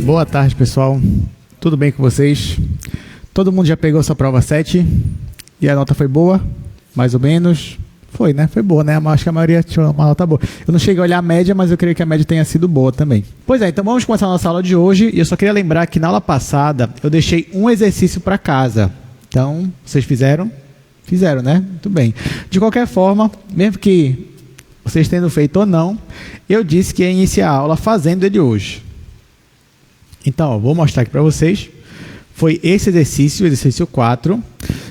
Boa tarde, pessoal. Tudo bem com vocês? Todo mundo já pegou sua prova 7? E a nota foi boa? Mais ou menos? Foi, né? Foi boa, né? Acho que a maioria tinha uma nota boa. Eu não cheguei a olhar a média, mas eu creio que a média tenha sido boa também. Pois é, então vamos começar a nossa aula de hoje. E eu só queria lembrar que na aula passada eu deixei um exercício para casa. Então, vocês fizeram? Fizeram, né? Muito bem. De qualquer forma, mesmo que vocês tenham feito ou não, eu disse que ia iniciar a aula fazendo ele hoje. Então, ó, vou mostrar aqui para vocês. Foi esse exercício, o exercício 4.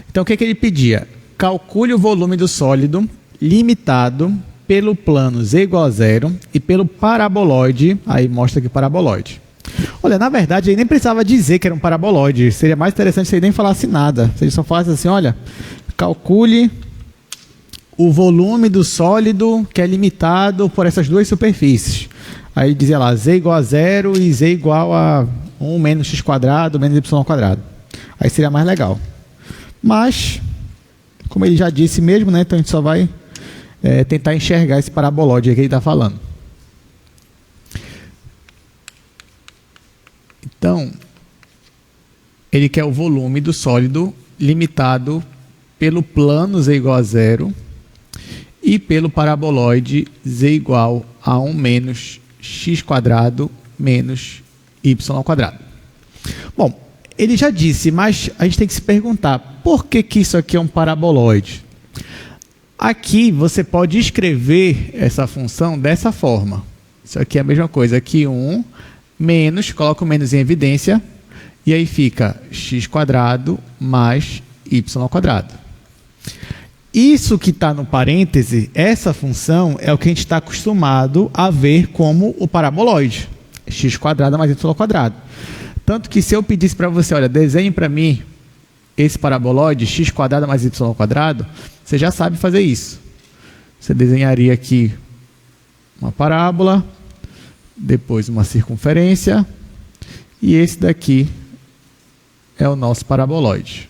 Então, o que ele pedia? Calcule o volume do sólido limitado pelo plano z igual a 0 e pelo paraboloide. Aí mostra aqui o paraboloide. Olha, na verdade, ele nem precisava dizer que era um paraboloide. Seria mais interessante se ele nem falasse nada. Se ele só falasse assim, olha, calcule o volume do sólido que é limitado por essas duas superfícies. Aí dizia lá, z igual a 0 e z igual a 1 menos x quadrado menos y quadrado. Aí seria mais legal. Mas, como ele já disse mesmo, né, então a gente só vai tentar enxergar esse paraboloide que ele está falando. Então, ele quer o volume do sólido limitado pelo plano z igual a 0 e pelo paraboloide z igual a 1 menos x quadrado menos y quadrado. Bom, ele já disse, mas a gente tem que se perguntar, por que isso aqui é um paraboloide? Aqui você pode escrever essa função dessa forma. Isso aqui é a mesma coisa, aqui 1 menos, coloca o menos em evidência, e aí fica x quadrado mais y quadrado. Isso que está no parêntese, essa função, é o que a gente está acostumado a ver como o paraboloide. X quadrado mais y quadrado. Tanto que se eu pedisse para você, olha, desenhe para mim esse paraboloide, x quadrado mais y quadrado, você já sabe fazer isso. Você desenharia aqui uma parábola, depois uma circunferência, e esse daqui é o nosso paraboloide.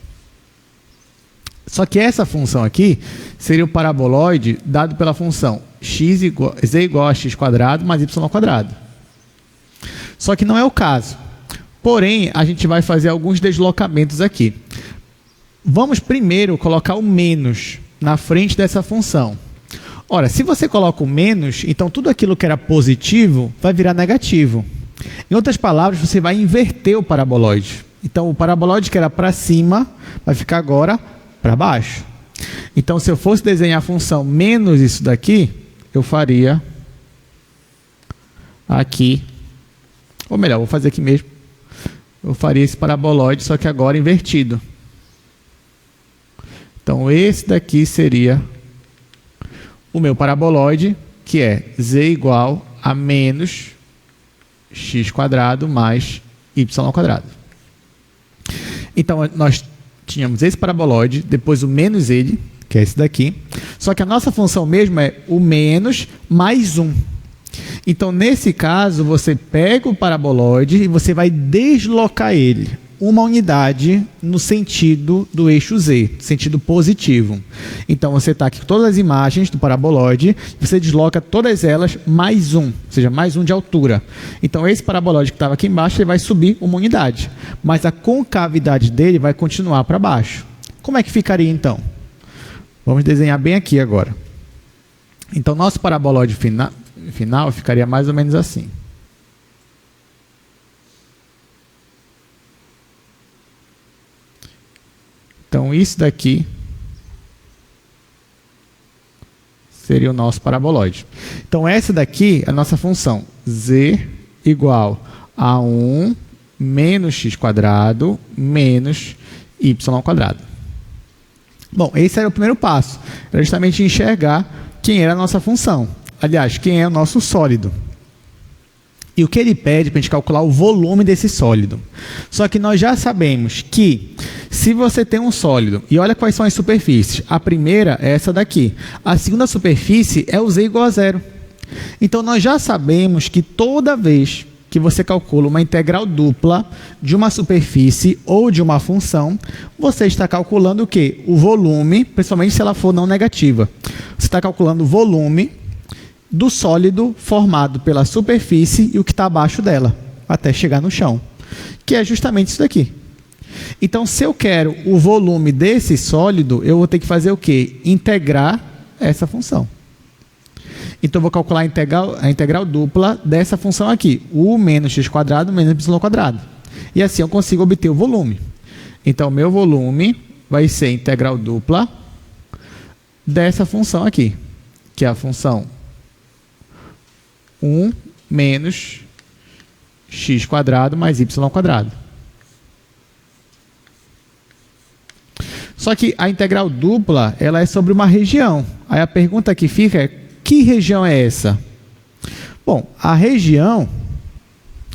Só que essa função aqui seria o paraboloide dado pela função z igual a x quadrado mais y quadrado. Só que não é o caso. Porém, a gente vai fazer alguns deslocamentos aqui. Vamos primeiro colocar o menos na frente dessa função. Ora, se você coloca o menos, então tudo aquilo que era positivo vai virar negativo. Em outras palavras, você vai inverter o paraboloide. Então, o paraboloide que era para cima vai ficar agora para baixo. Então, se eu fosse desenhar a função menos isso daqui, eu faria aqui, ou melhor, vou fazer aqui mesmo, eu faria esse paraboloide, só que agora invertido. Então, esse daqui seria o meu paraboloide, que é z igual a menos x quadrado mais y quadrado. Então, nós tínhamos esse paraboloide, depois o menos ele, que é esse daqui. Só que a nossa função mesmo é o menos mais 1. Então, nesse caso, você pega o paraboloide e você vai deslocar ele uma unidade no sentido do eixo z, sentido positivo. Então, você está aqui com todas as imagens do paraboloide, você desloca todas elas mais 1, ou seja, mais 1 de altura. Então, esse paraboloide que estava aqui embaixo, ele vai subir uma unidade, mas a concavidade dele vai continuar para baixo. Como é que ficaria, então? Vamos desenhar bem aqui agora. Então, nosso paraboloide final ficaria mais ou menos assim. Então, isso daqui seria o nosso paraboloide. Então, essa daqui é a nossa função. Z igual a 1 menos x quadrado menos y quadrado. Bom, esse era o primeiro passo. Era justamente enxergar quem era a nossa função. Aliás, quem é o nosso sólido. E o que ele pede para a gente calcular o volume desse sólido. Só que nós já sabemos que se você tem um sólido, e olha quais são as superfícies. A primeira é essa daqui. A segunda superfície é o z igual a 0. Então, nós já sabemos que toda vez que você calcula uma integral dupla de uma superfície ou de uma função, você está calculando o quê? O volume, principalmente se ela for não negativa. Você está calculando o volume do sólido formado pela superfície e o que está abaixo dela. até chegar no chão, que é justamente isso daqui. Então, se eu quero o volume desse sólido, eu vou ter que fazer o quê? Integrar essa função. Então, eu vou calcular a integral dupla dessa função aqui, u menos x² menos y². E assim eu consigo obter o volume. Então, meu volume vai ser integral dupla dessa função aqui, que é a função 1 menos x² mais y². Só que a integral dupla, ela é sobre uma região. Aí a pergunta que fica é, que região é essa? Bom, a região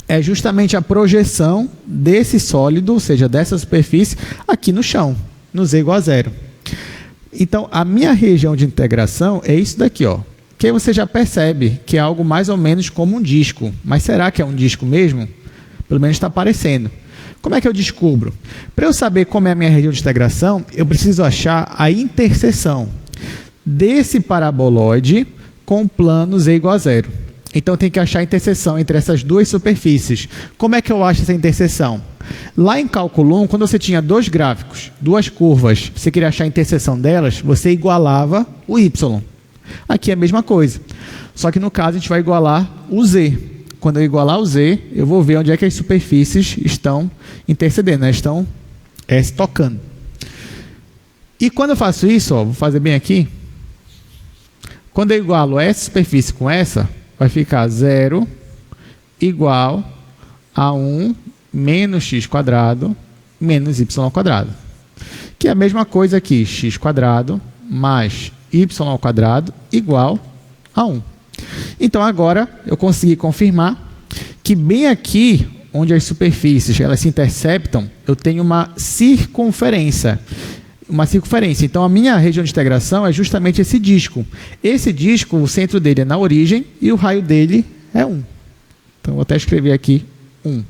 é justamente a projeção desse sólido, ou seja, dessa superfície, aqui no chão, no z igual a 0. Então, a minha região de integração é isso daqui, ó. Que aí você já percebe que é algo mais ou menos como um disco. Mas será que é um disco mesmo? Pelo menos está parecendo. Como é que eu descubro? Para eu saber como é a minha região de integração, eu preciso achar a interseção desse paraboloide com o plano z igual a 0. Então, eu tenho que achar a interseção entre essas duas superfícies. Como é que eu acho essa interseção? Lá em cálculo 1, quando você tinha dois gráficos, duas curvas, você queria achar a interseção delas, você igualava o y. Aqui é a mesma coisa. Só que, no caso, a gente vai igualar o z. Quando eu igualar o z, eu vou ver onde é que as superfícies estão intercedendo, né? Estão se tocando. E quando eu faço isso, ó, vou fazer bem aqui. Quando eu igualo essa superfície com essa, vai ficar 0 igual a 1 menos x² menos y². Que é a mesma coisa aqui, x² mais y² igual a 1. Então, agora, eu consegui confirmar que bem aqui, onde as superfícies elas se interceptam, eu tenho uma circunferência. Então, a minha região de integração é justamente esse disco. Esse disco, o centro dele é na origem e o raio dele é 1. Então, vou até escrever aqui 1.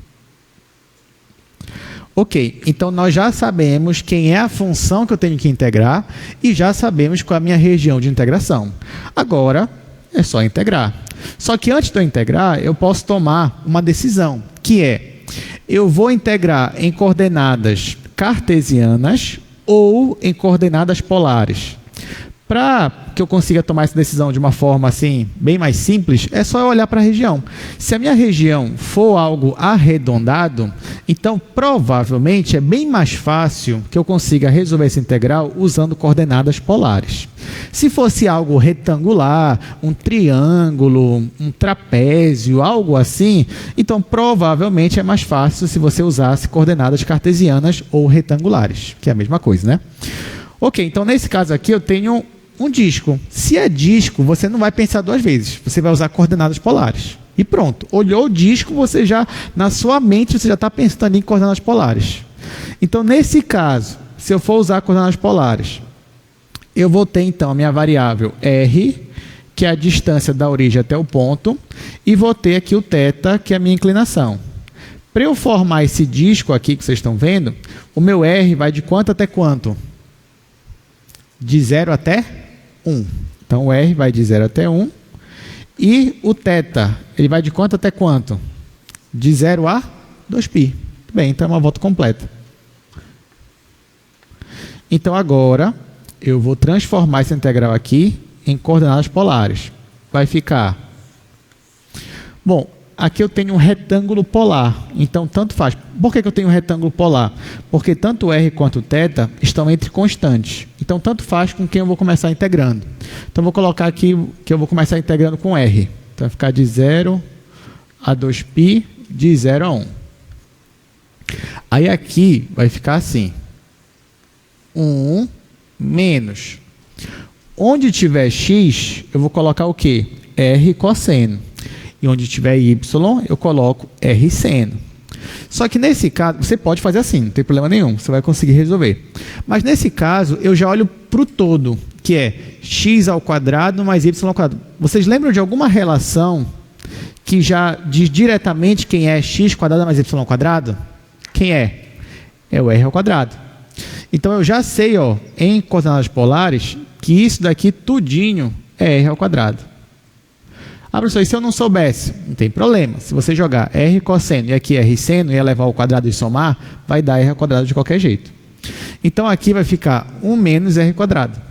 Ok, então nós já sabemos quem é a função que eu tenho que integrar e já sabemos qual é a minha região de integração. Agora, é só integrar. Só que antes de eu integrar, eu posso tomar uma decisão, que é, eu vou integrar em coordenadas cartesianas ou em coordenadas polares. Para que eu consiga tomar essa decisão de uma forma assim, bem mais simples, é só eu olhar para a região. Se a minha região for algo arredondado, então provavelmente é bem mais fácil que eu consiga resolver essa integral usando coordenadas polares. Se fosse algo retangular, um triângulo, um trapézio, algo assim, então provavelmente é mais fácil se você usasse coordenadas cartesianas ou retangulares, que é a mesma coisa, né? Ok, então nesse caso aqui eu tenho um disco. Se é disco, você não vai pensar duas vezes. Você vai usar coordenadas polares. E pronto. Olhou o disco, você já, na sua mente, você já está pensando em coordenadas polares. Então, nesse caso, se eu for usar coordenadas polares, eu vou ter, então, a minha variável R, que é a distância da origem até o ponto, e vou ter aqui o θ, que é a minha inclinação. Para eu formar esse disco aqui que vocês estão vendo, o meu R vai de quanto até quanto? De 0 até 1. Então, o R vai de 0 até 1. E o θ, ele vai de quanto até quanto? De 0 a 2π. Bem, então é uma volta completa. Então, agora, eu vou transformar essa integral aqui em coordenadas polares. Vai ficar... Bom, aqui eu tenho um retângulo polar, então tanto faz. Por que eu tenho um retângulo polar? Porque tanto R quanto θ estão entre constantes. Então, tanto faz com quem eu vou começar integrando. Então, vou colocar aqui que eu vou começar integrando com R. Então, vai ficar de 0 a 2π, de 0 a 1. Aí, aqui vai ficar assim. 1 menos. Onde tiver x, eu vou colocar o quê? R cosseno. E onde tiver y, eu coloco R seno. Só que nesse caso, você pode fazer assim, não tem problema nenhum, você vai conseguir resolver. Mas nesse caso, eu já olho para o todo, que é x² mais y². Vocês lembram de alguma relação que já diz diretamente quem é x² mais y²? Quem é? É o r². Então, eu já sei, ó, em coordenadas polares, que isso daqui tudinho é r². Ah, professor, e se eu não soubesse? Não tem problema. Se você jogar r cosseno e aqui r seno e elevar ao quadrado e somar, vai dar r ao quadrado de qualquer jeito. Então, aqui vai ficar 1 menos r quadrado.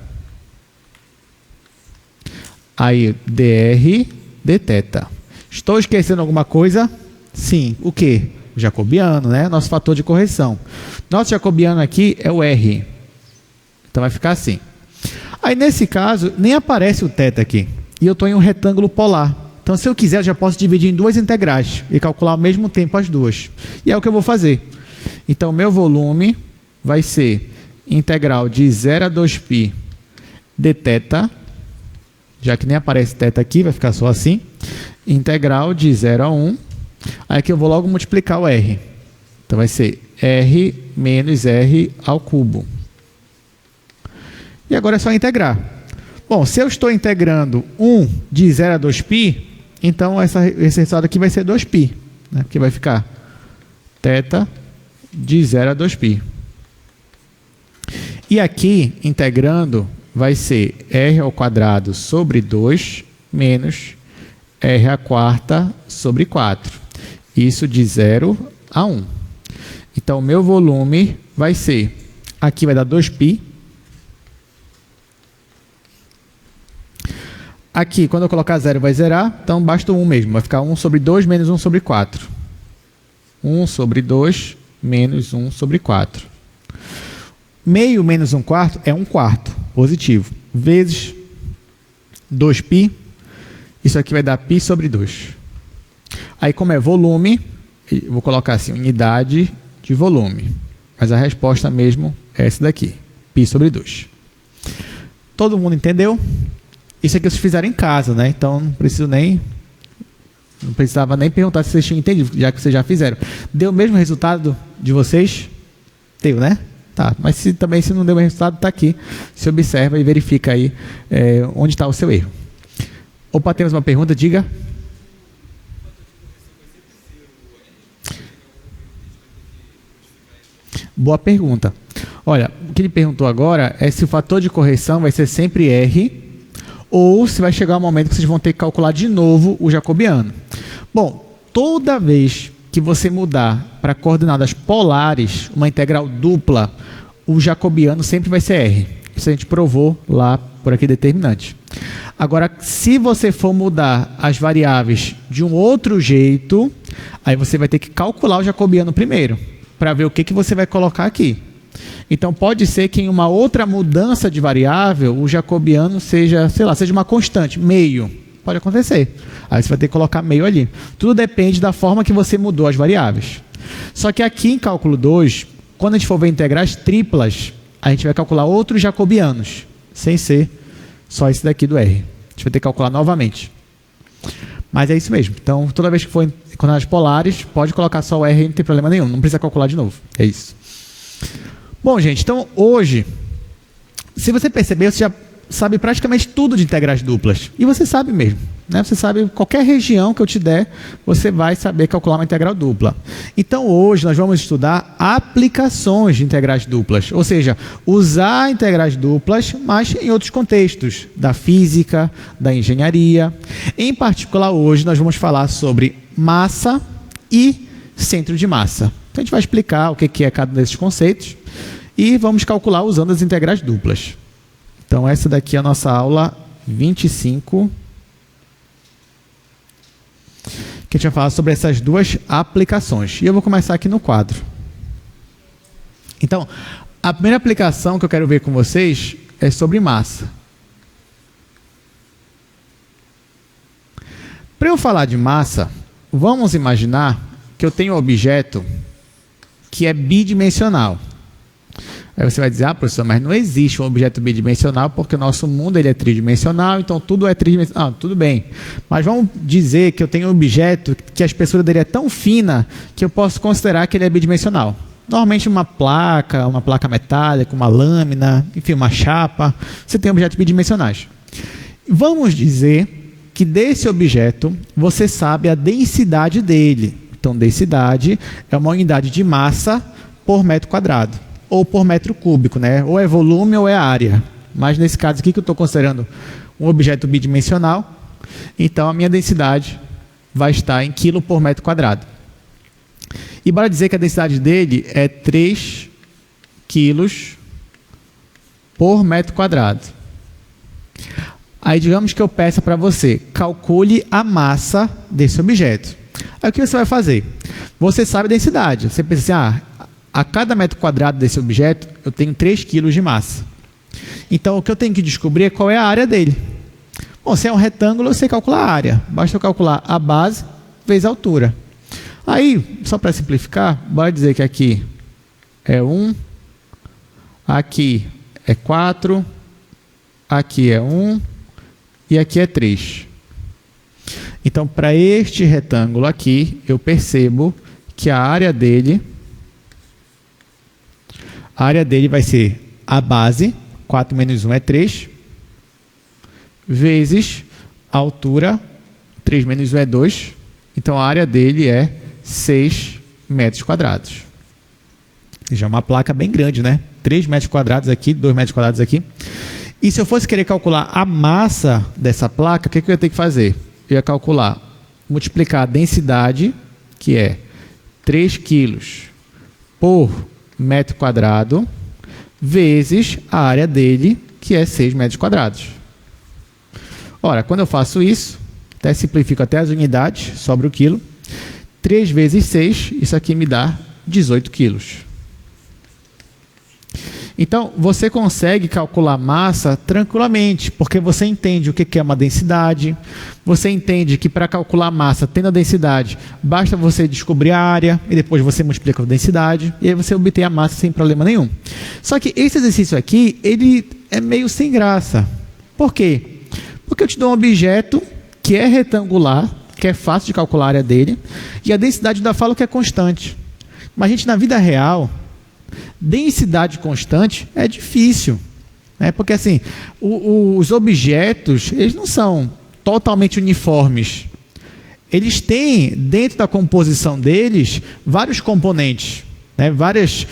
Aí, dr dθ. Estou esquecendo alguma coisa? Sim. O quê? O jacobiano, né? Nosso fator de correção. Nosso jacobiano aqui é o r. Então, vai ficar assim. Aí, nesse caso, nem aparece o θ aqui. E eu estou em um retângulo polar. Então, se eu quiser, eu já posso dividir em duas integrais e calcular ao mesmo tempo as duas. E é o que eu vou fazer. Então, meu volume vai ser integral de 0 a 2π dθ, já que nem aparece θ aqui, vai ficar só assim. Integral de 0 a 1. Aí aqui eu vou logo multiplicar o r. Então, vai ser r menos r ao cubo. E agora é só integrar. Bom, se eu estou integrando 1 de 0 a 2π, então esse resultado aqui vai ser 2π, né? Que vai ficar θ de 0 a 2π. E aqui, integrando, vai ser r ao quadrado sobre 2 menos r à quarta sobre 4. Isso de 0 a 1. Então, o meu volume vai ser, aqui vai dar 2π. Aqui, quando eu colocar 0, vai zerar, então basta o 1 mesmo. Vai ficar 1 sobre 2 menos 1 sobre 4. 1 sobre 2 menos 1 sobre 4. Meio menos 1/4 é 1/4, positivo. Vezes 2π, isso aqui vai dar π sobre 2. Aí, como é volume, eu vou colocar assim, unidade de volume. Mas a resposta mesmo é essa daqui, π sobre 2. Todo mundo entendeu? Isso aqui vocês fizeram em casa, né? Então, não precisava nem perguntar se vocês tinham entendido, já que vocês já fizeram. Deu o mesmo resultado de vocês? Deu, né? Tá, mas se não deu o mesmo resultado, está aqui. Se observa e verifica aí onde está o seu erro. Opa, temos uma pergunta, diga. Boa pergunta. Olha, o que ele perguntou agora é se o fator de correção vai ser sempre R ou se vai chegar um momento que vocês vão ter que calcular de novo o jacobiano. Bom, toda vez que você mudar para coordenadas polares, uma integral dupla, o jacobiano sempre vai ser R. Isso a gente provou lá por aqui determinante. Agora, se você for mudar as variáveis de um outro jeito, aí você vai ter que calcular o jacobiano primeiro, para ver o que você vai colocar aqui. Então, pode ser que em uma outra mudança de variável, o jacobiano seja, sei lá, seja uma constante, meio. Pode acontecer. Aí você vai ter que colocar meio ali. Tudo depende da forma que você mudou as variáveis. Só que aqui em cálculo 2, quando a gente for ver integrais triplas, a gente vai calcular outros jacobianos, sem ser só esse daqui do R. A gente vai ter que calcular novamente. Mas é isso mesmo. Então, toda vez que for em coordenadas polares, pode colocar só o R, não tem problema nenhum. Não precisa calcular de novo. É isso. Bom, gente, então hoje, se você perceber, você já sabe praticamente tudo de integrais duplas. E você sabe mesmo, né? Você sabe qualquer região que eu te der, você vai saber calcular uma integral dupla. Então hoje nós vamos estudar aplicações de integrais duplas, ou seja, usar integrais duplas, mas em outros contextos, da física, da engenharia. Em particular hoje nós vamos falar sobre massa e centro de massa. Então a gente vai explicar o que é cada um desses conceitos e vamos calcular usando as integrais duplas. Então, essa daqui é a nossa aula 25, que a gente vai falar sobre essas duas aplicações. E eu vou começar aqui no quadro. Então, a primeira aplicação que eu quero ver com vocês é sobre massa. Para eu falar de massa, vamos imaginar que eu tenho um objeto que é bidimensional. Aí você vai dizer, ah, professor, mas não existe um objeto bidimensional porque o nosso mundo ele é tridimensional, então tudo é tridimensional. Ah, tudo bem. Mas vamos dizer que eu tenho um objeto que a espessura dele é tão fina que eu posso considerar que ele é bidimensional. Normalmente uma placa metálica, uma lâmina, enfim, uma chapa. Você tem objetos bidimensionais. Vamos dizer que desse objeto você sabe a densidade dele. Então, densidade é uma unidade de massa por metro quadrado. Ou por metro cúbico, né? Ou é volume ou é área. Mas nesse caso aqui que eu estou considerando um objeto bidimensional, então a minha densidade vai estar em quilo por metro quadrado. E bora dizer que a densidade dele é 3 quilos por metro quadrado. Aí digamos que eu peça para você, calcule a massa desse objeto. Aí o que você vai fazer? Você sabe a densidade. Você pensa assim, a cada metro quadrado desse objeto, eu tenho 3 quilos de massa. Então, o que eu tenho que descobrir é qual é a área dele. Bom, se é um retângulo, eu sei calcular a área. Basta eu calcular a base vezes a altura. Aí, só para simplificar, bora dizer que aqui é 1, aqui é 4, aqui é 1 e aqui é 3. Então, para este retângulo aqui, eu percebo que a área dele vai ser a base, 4 menos 1 é 3, vezes a altura, 3 menos 1 é 2. Então, a área dele é 6 metros quadrados. Já é uma placa bem grande, né? 3 metros quadrados aqui, 2 metros quadrados aqui. E se eu fosse querer calcular a massa dessa placa, o que eu ia ter que fazer? Eu ia calcular, multiplicar a densidade, que é 3 quilos por metro quadrado, vezes a área dele, que é 6 metros quadrados. Ora, quando eu faço isso, até simplifico até as unidades, sobra o quilo. 3 vezes 6, isso aqui me dá 18 quilos. Então, você consegue calcular massa tranquilamente, porque você entende o que é uma densidade, você entende que para calcular massa, tendo a densidade, basta você descobrir a área, e depois você multiplica a densidade, e aí você obtém a massa sem problema nenhum. Só que esse exercício aqui, ele é meio sem graça. Por quê? Porque eu te dou um objeto que é retangular, que é fácil de calcular a área dele, e a densidade da falo que é constante. Mas, gente, na vida real, densidade constante é difícil, né? Porque assim, os objetos, eles não são totalmente uniformes. Eles têm, dentro da composição deles, vários componentes, né? Várias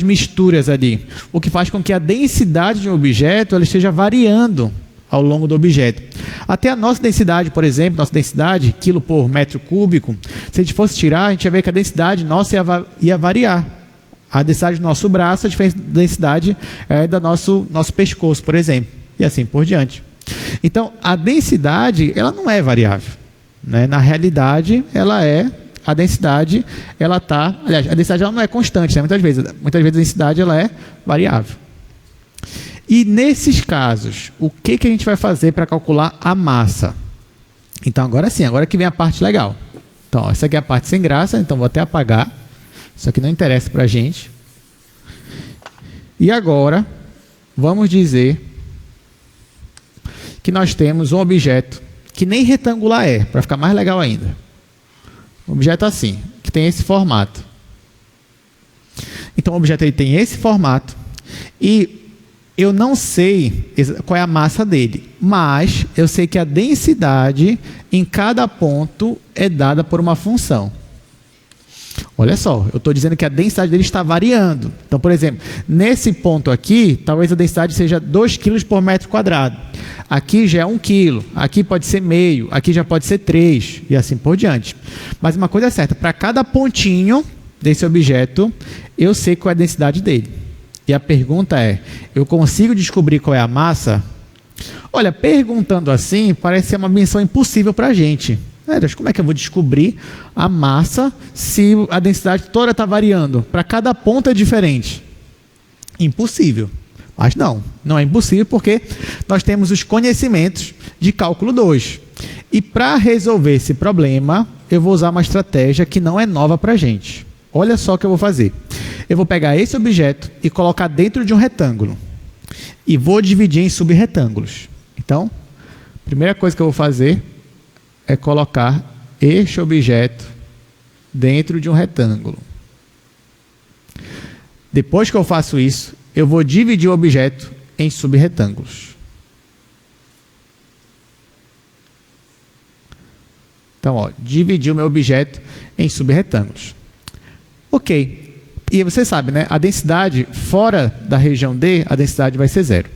misturas ali, o que faz com que a densidade de um objeto ela esteja variando ao longo do objeto. Até a nossa densidade, por exemplo, nossa densidade, quilo por metro cúbico, se a gente fosse tirar, a gente ia ver que a densidade nossa ia variar. A densidade do nosso braço, a diferença da densidade do nosso pescoço, por exemplo, e assim por diante. Então, a densidade, ela não é variável, né? Na realidade, a densidade, aliás, a densidade ela não é constante, né? Muitas vezes a densidade ela é variável. E nesses casos, o que a gente vai fazer para calcular a massa? Então, agora sim, agora que vem a parte legal. Então, essa aqui é a parte sem graça, então vou até apagar. Isso aqui não interessa para a gente. E agora, vamos dizer que nós temos um objeto que nem retangular é, para ficar mais legal ainda. Um objeto assim, que tem esse formato. Então, o objeto ele tem esse formato e eu não sei qual é a massa dele, mas eu sei que a densidade em cada ponto é dada por uma função. Olha só, eu estou dizendo que a densidade dele está variando. Então, por exemplo, nesse ponto aqui, talvez a densidade seja 2 kg por metro quadrado. Aqui já é 1 kg, aqui pode ser meio, aqui já pode ser 3, e assim por diante. Mas uma coisa é certa, para cada pontinho desse objeto, eu sei qual é a densidade dele. E a pergunta é, eu consigo descobrir qual é a massa? Olha, perguntando assim, parece ser uma missão impossível para a gente. Deus, como é que eu vou descobrir a massa se a densidade toda está variando? Para cada ponto é diferente. Impossível. Mas não é impossível porque nós temos os conhecimentos de cálculo 2. E para resolver esse problema, eu vou usar uma estratégia que não é nova para a gente. Olha só o que eu vou fazer. Eu vou pegar esse objeto e colocar dentro de um retângulo. E vou dividir em subretângulos. Então, a primeira coisa que eu vou fazer é colocar este objeto dentro de um retângulo. Depois que eu faço isso, eu vou dividir o objeto em subretângulos. Então, dividi o meu objeto em subretângulos. Ok. E você sabe, né? A densidade fora da região D, a densidade vai ser 0.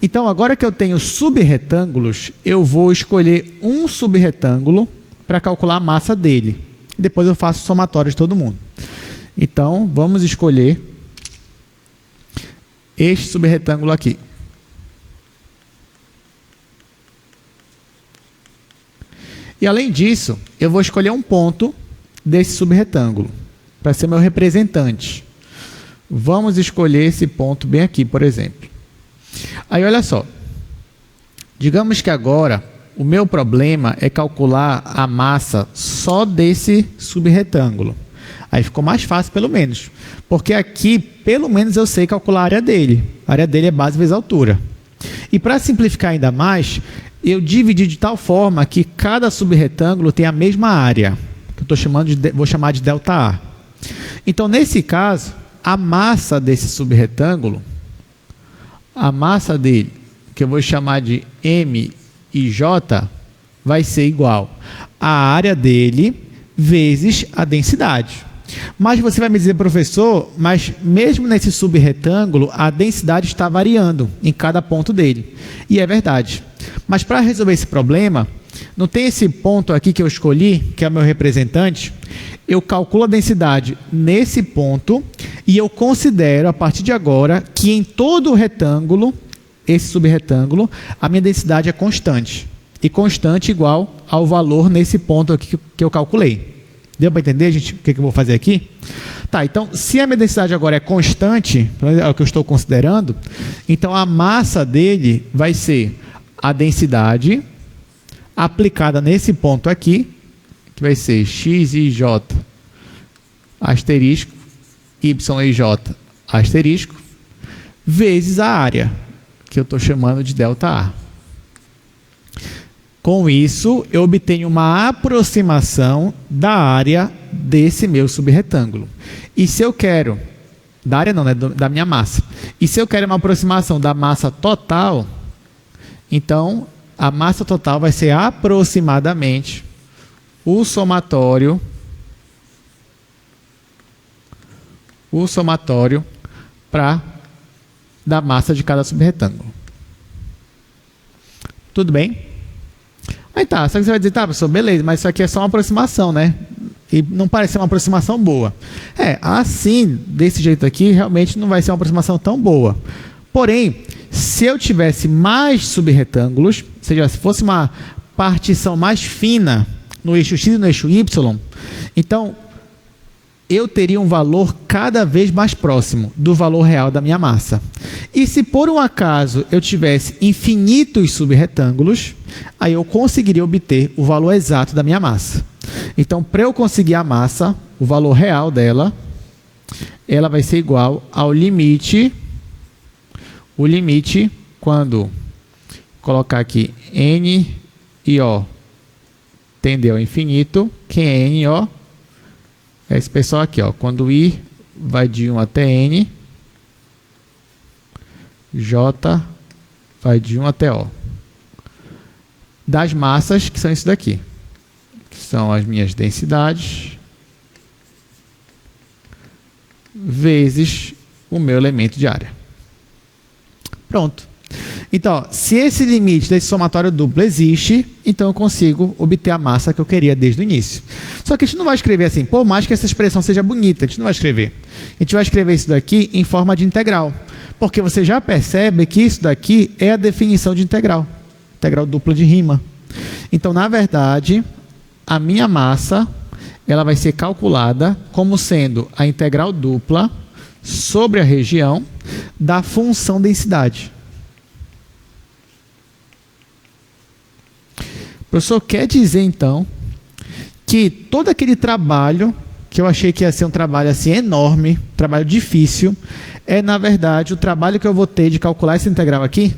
Então, agora que eu tenho subretângulos, eu vou escolher um subretângulo para calcular a massa dele. Depois eu faço o somatório de todo mundo. Então, vamos escolher este subretângulo aqui. E além disso, eu vou escolher um ponto desse subretângulo para ser meu representante. Vamos escolher esse ponto bem aqui, por exemplo. Aí, olha só. Digamos que agora o meu problema é calcular a massa só desse subretângulo. Aí ficou mais fácil, pelo menos. Porque aqui, pelo menos, eu sei calcular a área dele. A área dele é base vezes altura. E para simplificar ainda mais, eu dividi de tal forma que cada subretângulo tem a mesma área. Que eu vou chamar de ΔA. Então, nesse caso, a massa desse subretângulo, a massa dele, que eu vou chamar de M e J, vai ser igual à área dele vezes a densidade. Mas você vai me dizer, professor, mas mesmo nesse subretângulo, a densidade está variando em cada ponto dele. E é verdade. Mas para resolver esse problema, não tem esse ponto aqui que eu escolhi, que é o meu representante, eu calculo a densidade nesse ponto e eu considero, a partir de agora, que em todo o retângulo, esse subretângulo, a minha densidade é constante. E constante igual ao valor nesse ponto aqui que eu calculei. Deu para entender, gente, o que eu vou fazer aqui? Tá, então, se a minha densidade agora é constante, é o que eu estou considerando, então a massa dele vai ser a densidade aplicada nesse ponto aqui, que vai ser x e j asterisco, y e j asterisco, vezes a área, que eu estou chamando de ΔA. Com isso, eu obtenho uma aproximação da área desse meu subretângulo. E se eu quero, da área não, né, da minha massa. E se eu quero uma aproximação da massa total, então a massa total vai ser aproximadamente o somatório da massa de cada subretângulo. Tudo bem? Aí tá, só que você vai dizer, tá, professor, beleza, mas isso aqui é só uma aproximação, né? E não parece ser uma aproximação boa. Assim, desse jeito aqui, realmente não vai ser uma aproximação tão boa. Porém, se eu tivesse mais subretângulos, ou seja, se fosse uma partição mais fina no eixo X e no eixo Y, então eu teria um valor cada vez mais próximo do valor real da minha massa. E se por um acaso eu tivesse infinitos subretângulos, aí eu conseguiria obter o valor exato da minha massa. Então, para eu conseguir a massa, o valor real dela, ela vai ser igual ao limite, quando colocar aqui N e O tender ao infinito, que é N e O, é esse pessoal aqui, ó, quando I vai de 1 até N, J vai de 1 até O. Das massas, que são isso daqui. Que são as minhas densidades, vezes o meu elemento de área. Pronto. Então, ó, se esse limite desse somatório duplo existe, então eu consigo obter a massa que eu queria desde o início. Só que a gente não vai escrever assim, por mais que essa expressão seja bonita, a gente não vai escrever. A gente vai escrever isso daqui em forma de integral. Porque você já percebe que isso daqui é a definição de integral. Integral dupla de Riemann. Então, na verdade, a minha massa, ela vai ser calculada como sendo a integral dupla sobre a região da função densidade. O professor quer dizer, então, que todo aquele trabalho, que eu achei que ia ser um trabalho assim enorme, trabalho difícil, é, na verdade, o trabalho que eu vou ter de calcular essa integral aqui?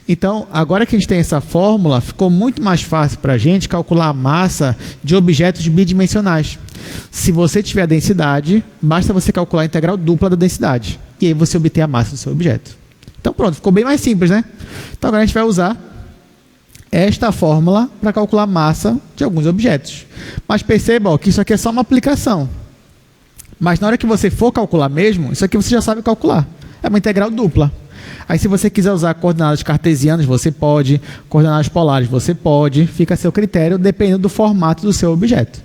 Então, agora que a gente tem essa fórmula, ficou muito mais fácil para a gente calcular a massa de objetos bidimensionais. Se você tiver a densidade, basta você calcular a integral dupla da densidade. E aí você obtém a massa do seu objeto. Então, pronto, ficou bem mais simples, né? Então, agora a gente vai usar esta fórmula para calcular a massa de alguns objetos. Mas perceba, ó, que isso aqui é só uma aplicação. Mas na hora que você for calcular mesmo, isso aqui você já sabe calcular. É uma integral dupla. Aí, se você quiser usar coordenadas cartesianas, você pode. Coordenadas polares, você pode. Fica a seu critério, dependendo do formato do seu objeto.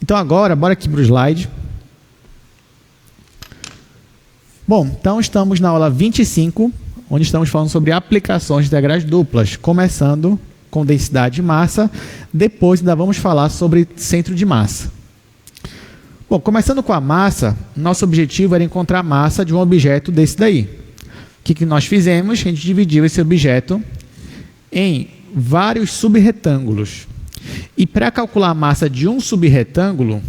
Então, agora, bora aqui para o slide. Bom, então estamos na aula 25, onde estamos falando sobre aplicações de integrais duplas, começando com densidade de massa, depois ainda vamos falar sobre centro de massa. Bom, começando com a massa, nosso objetivo era encontrar a massa de um objeto desse daí. O que nós fizemos? A gente dividiu esse objeto em vários subretângulos. E para calcular a massa de um subretângulo,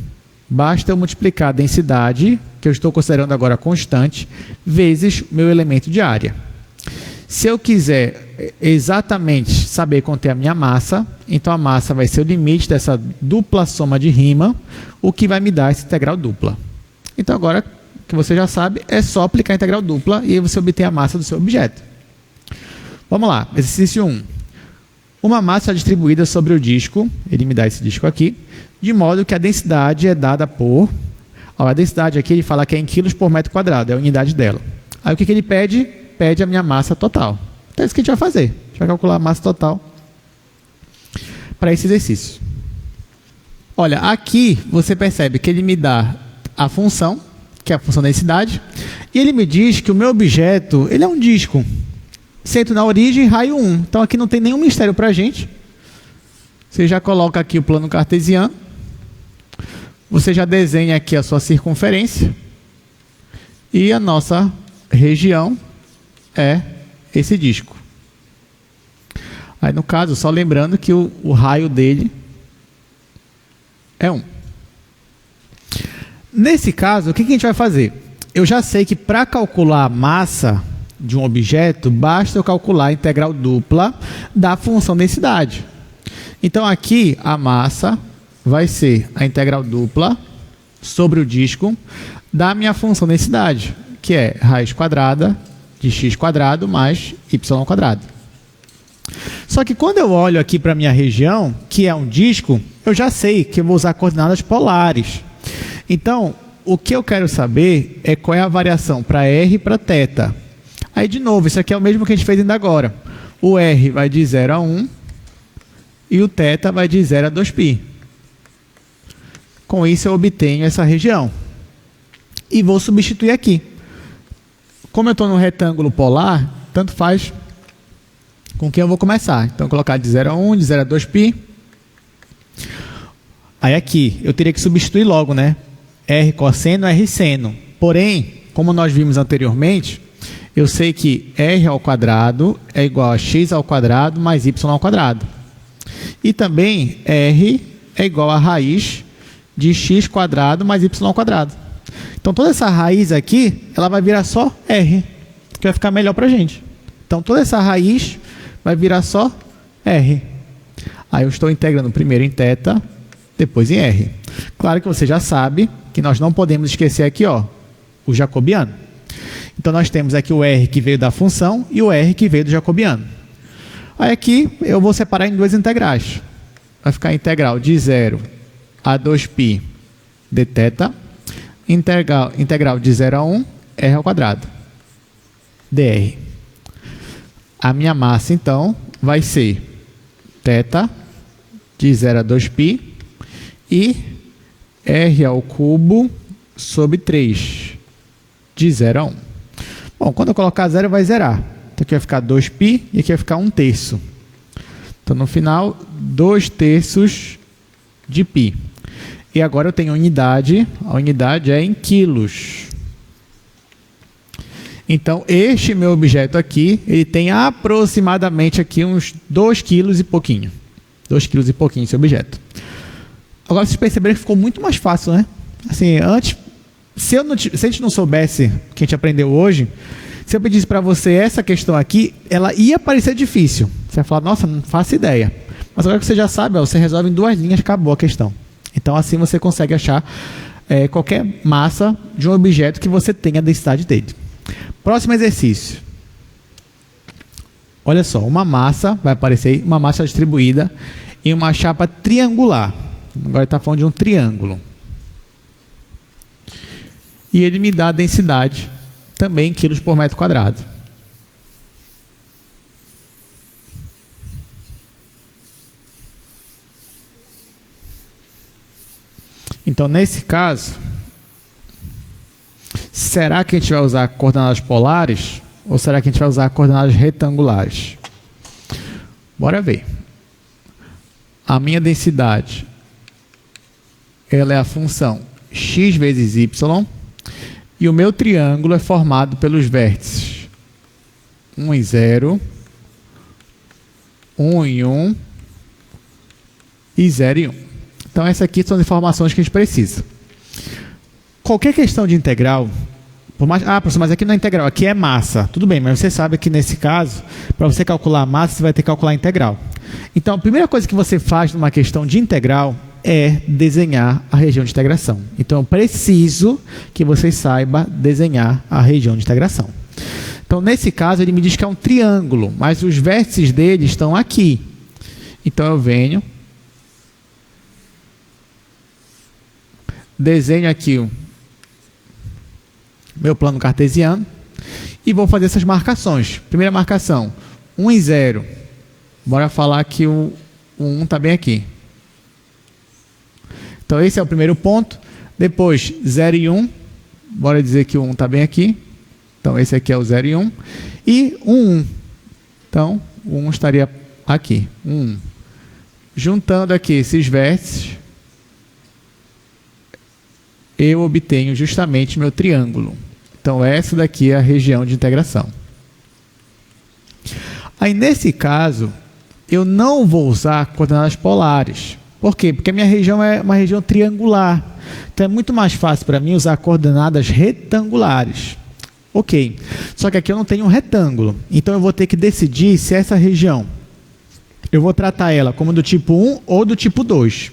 basta eu multiplicar a densidade, que eu estou considerando agora constante, vezes meu elemento de área. Se eu quiser exatamente saber quanto é a minha massa, então a massa vai ser o limite dessa dupla soma de Riemann, o que vai me dar essa integral dupla. Então agora que você já sabe, é só aplicar a integral dupla e aí você obtém a massa do seu objeto. Vamos lá, exercício 1. Uma massa distribuída sobre o disco, ele me dá esse disco aqui, de modo que a densidade é dada por... a densidade aqui ele fala que é em quilos por metro quadrado, é a unidade dela. Aí o que ele pede? Pede a minha massa total. Então é isso que a gente vai fazer. A gente vai calcular a massa total para esse exercício. Olha, aqui você percebe que ele me dá a função, que é a função da densidade, e ele me diz que o meu objeto ele é um disco. Centro na origem, raio 1. Então aqui não tem nenhum mistério para a gente. Você já coloca aqui o plano cartesiano. Você já desenha aqui a sua circunferência. E a nossa região é esse disco. Aí no caso, só lembrando que o raio dele é 1. Nesse caso, o que a gente vai fazer? Eu já sei que para calcular a massa de um objeto, basta eu calcular a integral dupla da função densidade. Então aqui a massa vai ser a integral dupla sobre o disco da minha função densidade, que é raiz quadrada de x quadrado mais y quadrado. Só que quando eu olho aqui para a minha região, que é um disco, eu já sei que eu vou usar coordenadas polares. Então, o que eu quero saber é qual é a variação para r e para θ. Aí, de novo, isso aqui é o mesmo que a gente fez ainda agora. O r vai de 0 a 1 e o θ vai de 0 a 2π. Com isso, eu obtenho essa região. E vou substituir aqui. Como eu estou no retângulo polar, tanto faz com quem eu vou começar. Então, colocar de 0 a 1, de 0 a 2π. Aí aqui, eu teria que substituir logo, né? R cosseno, R seno. Porém, como nós vimos anteriormente, eu sei que r ao quadrado é igual a x ao quadrado mais y ao quadrado. E também r é igual a raiz de x quadrado mais y ao quadrado. Então, toda essa raiz aqui, ela vai virar só r, que vai ficar melhor para a gente. Então, toda essa raiz vai virar só r. Aí eu estou integrando primeiro em θ, depois em r. Claro que você já sabe que nós não podemos esquecer aqui, ó, o jacobiano. Então, nós temos aqui o r que veio da função e o r que veio do jacobiano. Aí aqui eu vou separar em duas integrais. Vai ficar a integral de 0 a 2π dθ, integral de 0 a 1, r ao quadrado, dr. A minha massa, então, vai ser θ de 0 a 2π e r ao cubo sobre 3 de 0 a 1. Bom, quando eu colocar 0, vai zerar. Então, aqui vai ficar 2π e aqui vai ficar 1/3. Então, no final, 2/3 de π. E agora eu tenho a unidade é em quilos. Então, este meu objeto aqui, ele tem aproximadamente aqui uns 2 quilos e pouquinho. 2 quilos e pouquinho esse objeto. Agora, vocês perceberam que ficou muito mais fácil, né? Assim, antes, se a gente não soubesse o que a gente aprendeu hoje, se eu pedisse para você essa questão aqui, ela ia parecer difícil. Você ia falar, nossa, não faço ideia. Mas agora que você já sabe, ó, você resolve em 2 linhas, acabou a questão. Então, assim você consegue achar qualquer massa de um objeto que você tenha a densidade dele. Próximo exercício. Olha só, uma massa, vai aparecer uma massa distribuída em uma chapa triangular. Agora está falando de um triângulo. E ele me dá a densidade também em quilos por metro quadrado. Então, nesse caso, será que a gente vai usar coordenadas polares ou será que a gente vai usar coordenadas retangulares? Bora ver. A minha densidade, ela é a função x vezes y, e o meu triângulo é formado pelos vértices 1 e 0, 1 e 1 e 0 e 1. Então, essas aqui são as informações que a gente precisa. Qualquer questão de integral, por mais, professor, mas aqui não é integral, aqui é massa. Tudo bem, mas você sabe que nesse caso, para você calcular a massa, você vai ter que calcular a integral. Então, a primeira coisa que você faz numa questão de integral é desenhar a região de integração. Então, eu preciso que você saiba desenhar a região de integração. Então, nesse caso, ele me diz que é um triângulo, mas os vértices dele estão aqui. Então, eu venho, desenho aqui o meu plano cartesiano e vou fazer essas marcações. Primeira marcação, 1 e 0. Bora falar que o 1 está bem aqui. Então, esse é o primeiro ponto. Depois, 0 e 1. Bora dizer que o 1 está bem aqui. Então, esse aqui é o 0 e 1. E 1. Então, o 1 estaria aqui. 1. Juntando aqui esses vértices, eu obtenho justamente meu triângulo. Então, essa daqui é a região de integração. Aí, nesse caso, eu não vou usar coordenadas polares. Por quê? Porque a minha região é uma região triangular. Então, é muito mais fácil para mim usar coordenadas retangulares. Ok. Só que aqui eu não tenho um retângulo. Então, eu vou ter que decidir se essa região, eu vou tratar ela como do tipo 1 ou do tipo 2.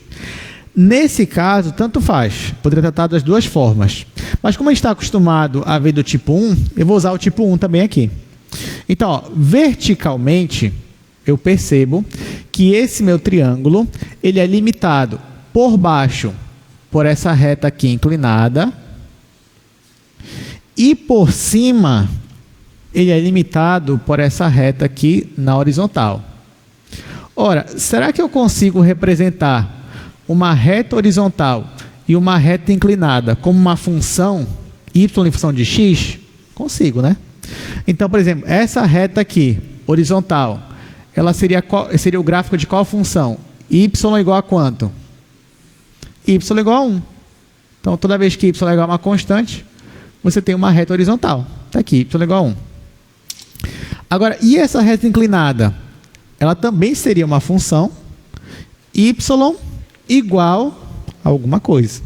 Nesse caso, tanto faz. Poderia tratar das duas formas. Mas como a gente está acostumado a ver do tipo 1, eu vou usar o tipo 1 também aqui. Então, ó, verticalmente, eu percebo que esse meu triângulo, ele é limitado por baixo, por essa reta aqui inclinada, e por cima, ele é limitado por essa reta aqui na horizontal. Ora, será que eu consigo representar uma reta horizontal e uma reta inclinada como uma função y em função de x? Consigo, né? Então, por exemplo, essa reta aqui, horizontal, ela seria o gráfico de qual função? Y igual a quanto? Y igual a 1. Então, toda vez que y é igual a uma constante, você tem uma reta horizontal. Está aqui, y igual a 1. Agora, e essa reta inclinada? Ela também seria uma função y igual a alguma coisa.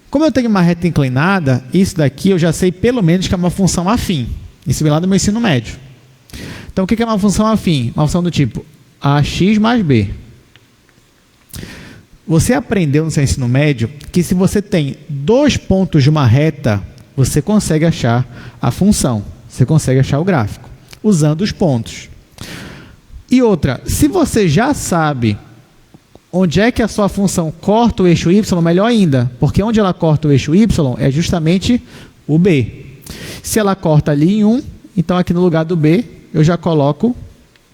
Como eu tenho uma reta inclinada, isso daqui eu já sei pelo menos que é uma função afim. Isso vem lá do meu ensino médio. Então, o que é uma função afim? Uma função do tipo ax mais b. Você aprendeu no seu ensino médio que se você tem dois pontos de uma reta, você consegue achar a função. Você consegue achar o gráfico, usando os pontos. E outra, se você já sabe onde é que a sua função corta o eixo y, melhor ainda, porque onde ela corta o eixo y é justamente o b. Se ela corta ali em 1, então aqui no lugar do b, eu já coloco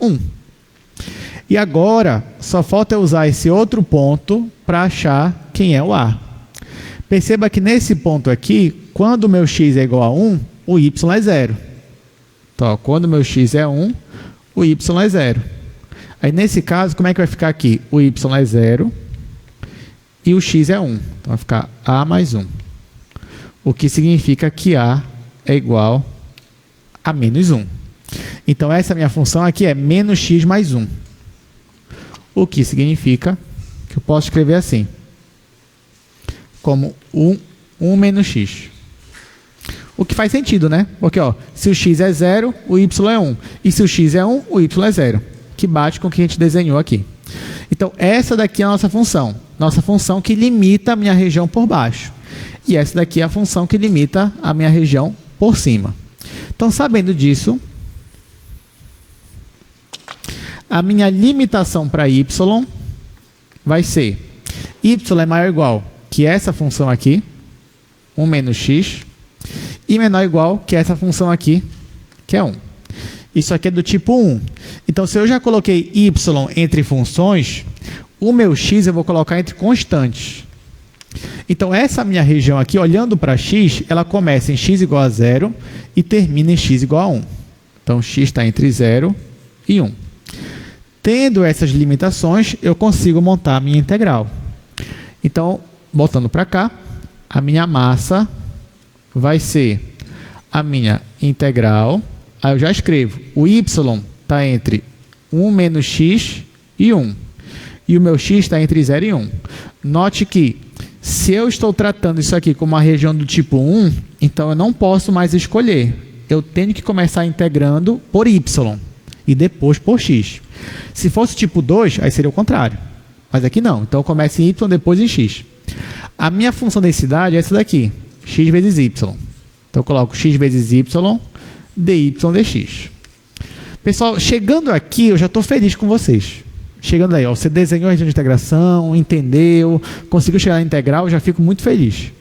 1. E agora, só falta eu usar esse outro ponto para achar quem é o A. Perceba que nesse ponto aqui, quando o meu x é igual a 1, o y é 0. Então, quando o meu x é 1, o y é 0. Aí, nesse caso, como é que vai ficar aqui? O y é 0 e o x é 1. Então, vai ficar A mais 1. O que significa que A é igual a menos 1. Então, essa minha função aqui é menos x mais 1. O que significa que eu posso escrever assim, como 1 menos x. O que faz sentido, né? Porque, ó, se o x é 0, o y é 1. E se o x é 1, o y é 0. Que bate com o que a gente desenhou aqui. Então, essa daqui é a nossa função. Nossa função que limita a minha região por baixo. E essa daqui é a função que limita a minha região por cima. Então, sabendo disso, a minha limitação para y vai ser y é maior ou igual que essa função aqui, 1 menos x, e menor ou igual que essa função aqui, que é 1. Isso aqui é do tipo 1. Então, se eu já coloquei y entre funções, o meu x eu vou colocar entre constantes. Então, essa minha região aqui, olhando para x, ela começa em x igual a 0 e termina em x igual a 1. Então, x está entre 0 e 1. Tendo essas limitações, eu consigo montar a minha integral. Então, voltando para cá, a minha massa vai ser a minha integral. Aí eu já escrevo, o y está entre 1 menos x e 1. E o meu x está entre 0 e 1. Note que, se eu estou tratando isso aqui como uma região do tipo 1, então eu não posso mais escolher. Eu tenho que começar integrando por y e depois por x. Se fosse tipo 2, aí seria o contrário. Mas aqui não. Então eu começo em y, depois em x. A minha função de densidade é essa daqui, x vezes y. Então eu coloco x vezes y, dy dx. Pessoal, chegando aqui, eu já estou feliz com vocês. Chegando aí, ó, você desenhou a região de integração, entendeu, conseguiu chegar na integral, eu já fico muito feliz.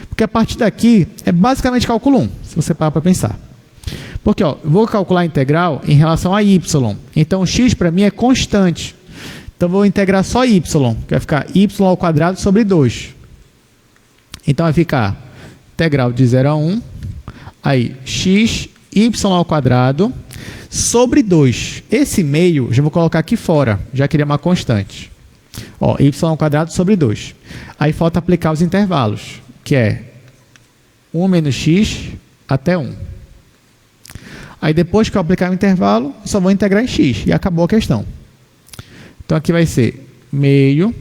Porque a partir daqui é basicamente cálculo 1, se você parar para pensar. Porque ó, eu vou calcular a integral em relação a y. Então, x para mim é constante. Então, vou integrar só y, que vai ficar y ao quadrado sobre 2. Então, vai ficar integral de 0 a 1, aí x, y ao quadrado, sobre 2. Esse meio, já vou colocar aqui fora, já que ele é uma constante. Ó, y ao quadrado sobre 2. Aí falta aplicar os intervalos, que é 1 menos x até 1. Aí depois que eu aplicar o intervalo, eu só vou integrar em x, e acabou a questão. Então aqui vai ser meio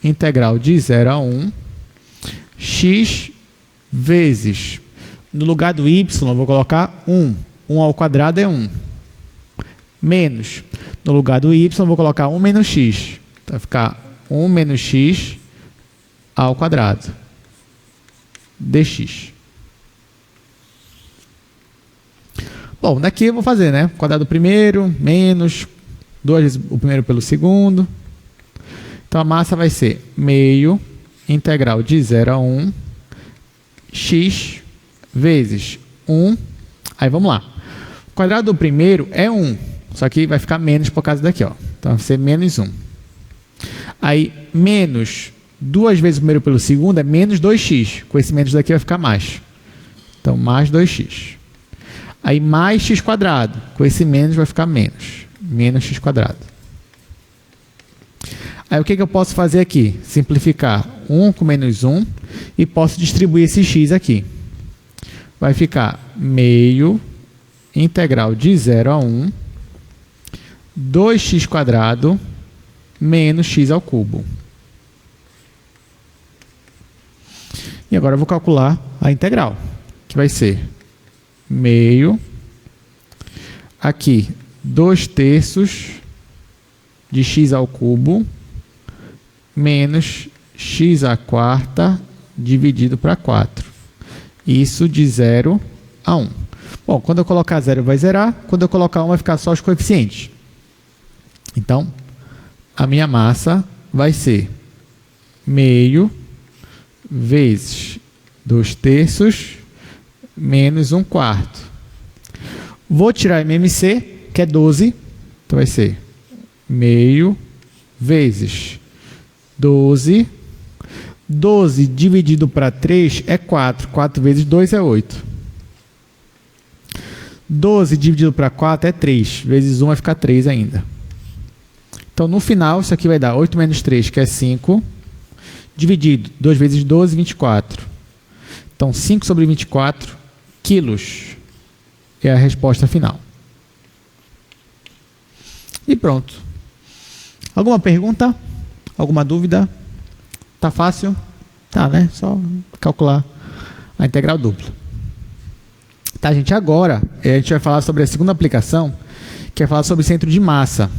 integral de 0 a 1, x vezes, no lugar do y, eu vou colocar 1. 1 ao quadrado é 1. Menos, no lugar do y, eu vou colocar 1 menos x. Então vai ficar 1 menos x ao quadrado dx. Bom, daqui eu vou fazer, né? Quadrado do primeiro, menos 2 vezes o primeiro pelo segundo. Então, a massa vai ser meio integral de 0 a 1, x vezes 1. Aí, vamos lá. O quadrado do primeiro é 1, só que vai ficar menos por causa daqui, ó. Então, vai ser menos 1. Aí, menos 2 vezes o primeiro pelo segundo é menos 2x. Com esse menos daqui vai ficar mais. Então, mais 2x. Aí, mais x quadrado. Com esse menos vai ficar menos. Menos x quadrado. Aí, o que eu posso fazer aqui? Simplificar 1 com menos 1 e posso distribuir esse x aqui. Vai ficar meio integral de 0 a 1, 2x quadrado menos x ao cubo. E agora eu vou calcular a integral, que vai ser meio, aqui, 2/3 de x ao cubo, menos x à quarta, dividido para 4. Isso de 0 a 1. Bom, quando eu colocar 0 vai zerar, quando eu colocar 1 vai ficar só os coeficientes. Então, a minha massa vai ser meio vezes 2/3 menos 1/4. Vou tirar MMC, que é 12. Então, vai ser meio vezes 12. 12 dividido para 3 é 4. 4 vezes 2 é 8. 12 dividido para 4 é 3. Vezes 1 vai ficar 3 ainda. Então, no final, isso aqui vai dar 8 menos 3, que é 5. Dividido, 2 vezes 12, 24. Então, 5 sobre 24 quilos é a resposta final. E pronto. Alguma pergunta? Alguma dúvida? Tá fácil? Tá, né? Só calcular a integral dupla. Tá, gente? Agora, a gente vai falar sobre a segunda aplicação, que é falar sobre centro de massa.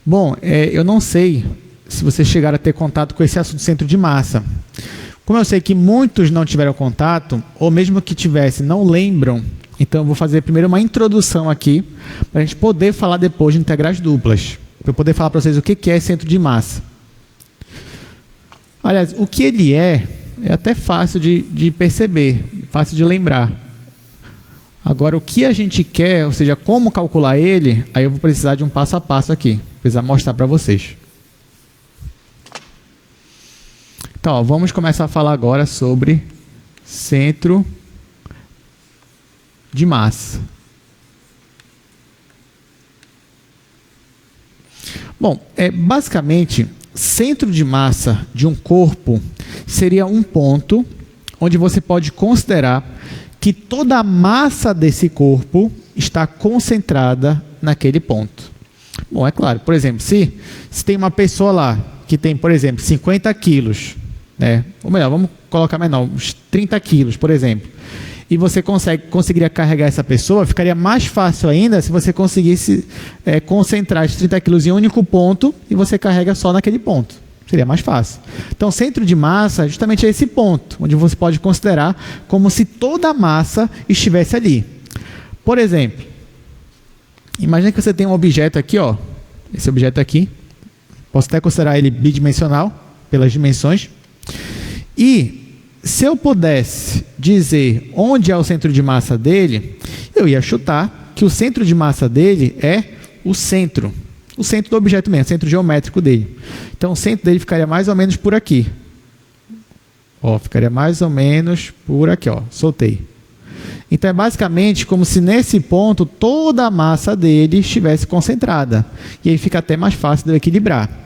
Bom, eu não sei se vocês chegaram a ter contato com esse assunto de centro de massa. Como eu sei que muitos não tiveram contato, ou mesmo que tivessem, não lembram, então eu vou fazer primeiro uma introdução aqui, para a gente poder falar depois de integrais duplas. Para eu poder falar para vocês o que é centro de massa. Aliás, o que ele é até fácil de perceber, fácil de lembrar. Agora, o que a gente quer, ou seja, como calcular ele, aí eu vou precisar de um passo a passo aqui, precisar mostrar para vocês. Então, ó, vamos começar a falar agora sobre centro de massa. Bom, basicamente, centro de massa de um corpo seria um ponto onde você pode considerar que toda a massa desse corpo está concentrada naquele ponto. Bom, é claro, por exemplo, se tem uma pessoa lá que tem, por exemplo, 50 quilos, né? Ou melhor, vamos colocar menor, uns 30 quilos, por exemplo, e você conseguiria carregar essa pessoa, ficaria mais fácil ainda se você conseguisse concentrar esses 30 quilos em um único ponto e você carrega só naquele ponto. Seria mais fácil. Então, centro de massa justamente é esse ponto, onde você pode considerar como se toda a massa estivesse ali. Por exemplo, imagine que você tem um objeto aqui, ó, esse objeto aqui, posso até considerar ele bidimensional, pelas dimensões, e se eu pudesse dizer onde é o centro de massa dele, eu ia chutar que o centro de massa dele é o centro do objeto mesmo, o centro geométrico dele. Então, o centro dele ficaria mais ou menos por aqui. Ó, ficaria mais ou menos por aqui, ó, soltei. Então, é basicamente como se nesse ponto toda a massa dele estivesse concentrada. E aí fica até mais fácil de eu equilibrar.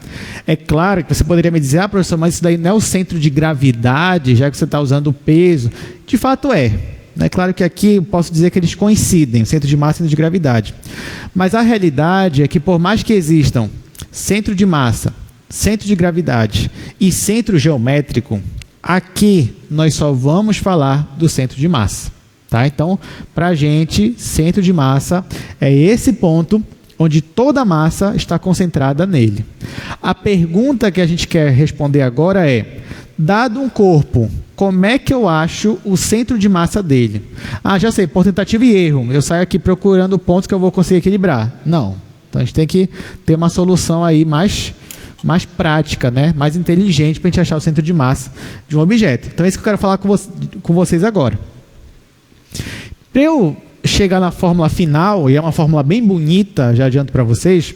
É claro que você poderia me dizer, professor, mas isso daí não é o centro de gravidade, já que você está usando o peso. De fato é. É claro que aqui eu posso dizer que eles coincidem, o centro de massa e o centro de gravidade. Mas a realidade é que por mais que existam centro de massa, centro de gravidade e centro geométrico, aqui nós só vamos falar do centro de massa. Tá? Então, para a gente, centro de massa é esse ponto onde toda a massa está concentrada nele. A pergunta que a gente quer responder agora é, dado um corpo, como é que eu acho o centro de massa dele? Ah, já sei, por tentativa e erro. Eu saio aqui procurando pontos que eu vou conseguir equilibrar. Não. Então, a gente tem que ter uma solução aí mais prática, né? Mais inteligente para a gente achar o centro de massa de um objeto. Então, é isso que eu quero falar com vocês agora. Para eu chegar na fórmula final, e é uma fórmula bem bonita, já adianto para vocês,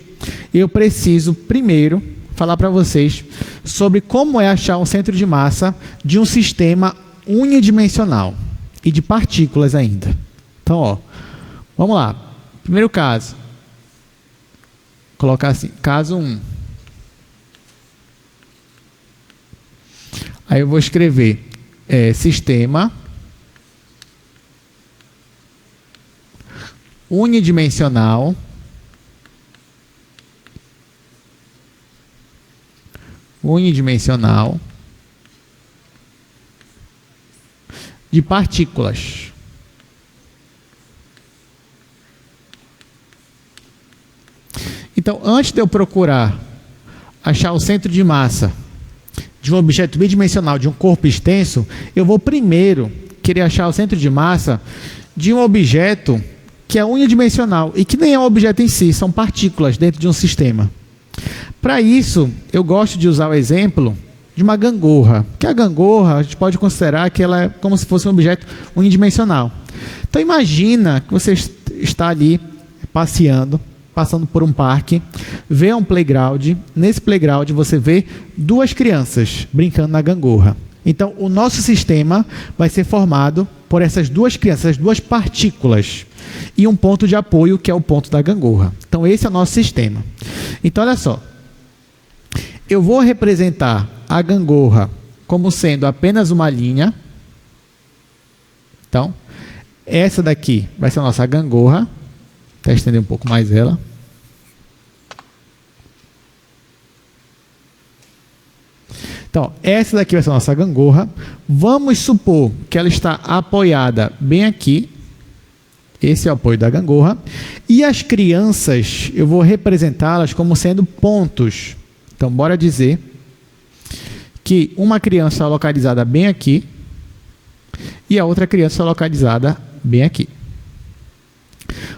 eu preciso primeiro falar para vocês sobre como é achar um centro de massa de um sistema unidimensional e de partículas ainda. Então, ó, vamos lá. Primeiro caso. Vou colocar assim, caso 1. Aí eu vou escrever sistema unidimensional de partículas. Então, antes de eu procurar achar o centro de massa de um objeto bidimensional, de um corpo extenso, eu vou primeiro querer achar o centro de massa de um objeto que é unidimensional e que nem é um objeto em si, são partículas dentro de um sistema. Para isso, eu gosto de usar o exemplo de uma gangorra, que a gangorra a gente pode considerar que ela é como se fosse um objeto unidimensional. Então imagina que você está ali passeando, passando por um parque, vê um playground, nesse playground você vê duas crianças brincando na gangorra. Então o nosso sistema vai ser formado por essas duas crianças, essas duas partículas, e um ponto de apoio que é o ponto da gangorra. Então esse é o nosso sistema. Então olha só, eu vou representar a gangorra como sendo apenas uma linha. Então, essa daqui vai ser a nossa gangorra. Vou estender um pouco mais ela. Então, essa daqui vai ser a nossa gangorra. Vamos supor que ela está apoiada bem aqui. Esse é o apoio da gangorra. E as crianças, eu vou representá-las como sendo pontos. Então, bora dizer que uma criança está localizada bem aqui e a outra criança está localizada bem aqui.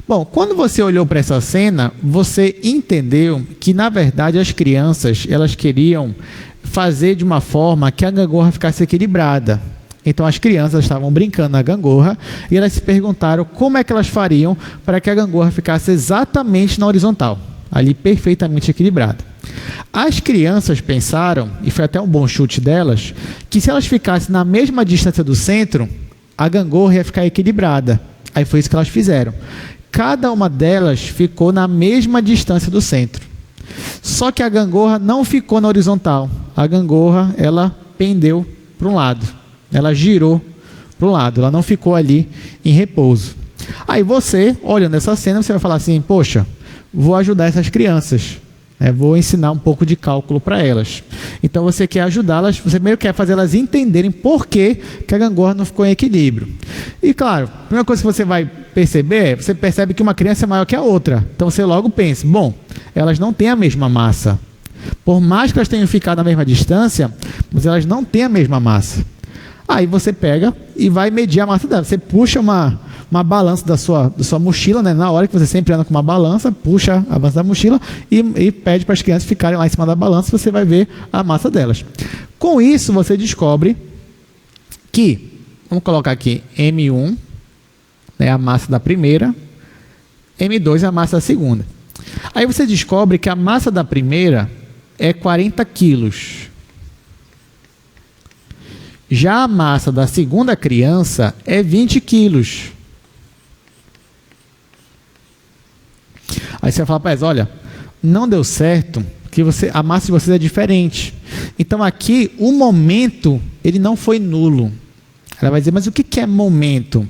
Bom, quando você olhou para essa cena, você entendeu que, na verdade, as crianças elas queriam fazer de uma forma que a gangorra ficasse equilibrada. Então, as crianças estavam brincando na gangorra e elas se perguntaram como é que elas fariam para que a gangorra ficasse exatamente na horizontal, ali perfeitamente equilibrada. As crianças pensaram, e foi até um bom chute delas, que se elas ficassem na mesma distância do centro, a gangorra ia ficar equilibrada. Aí foi isso que elas fizeram. Cada uma delas ficou na mesma distância do centro. Só que a gangorra não ficou na horizontal. A gangorra, ela pendeu para um lado. Ela girou para um lado. Ela não ficou ali em repouso. Aí você, olhando essa cena, você vai falar assim, poxa, vou ajudar essas crianças. Vou ensinar um pouco de cálculo para elas. Então você quer ajudá-las, você primeiro quer fazer elas entenderem por que a gangorra não ficou em equilíbrio. E claro, a primeira coisa que você vai perceber, você percebe que uma criança é maior que a outra. Então você logo pensa, bom, elas não têm a mesma massa. Por mais que elas tenham ficado na mesma distância, mas elas não têm a mesma massa. Aí você pega e vai medir a massa dela. Você puxa uma balança da sua mochila, né? Na hora que você sempre anda com uma balança, puxa a balança da mochila e pede para as crianças ficarem lá em cima da balança, você vai ver a massa delas. Com isso, você descobre que, vamos colocar aqui, M1 é a massa da primeira, M2 é a massa da segunda. Aí você descobre que a massa da primeira é 40 quilos. Já a massa da segunda criança é 20 quilos. Aí você vai falar para eles, olha, não deu certo, porque a massa de vocês é diferente. Então aqui, o momento, ele não foi nulo. Ela vai dizer, mas o que é momento?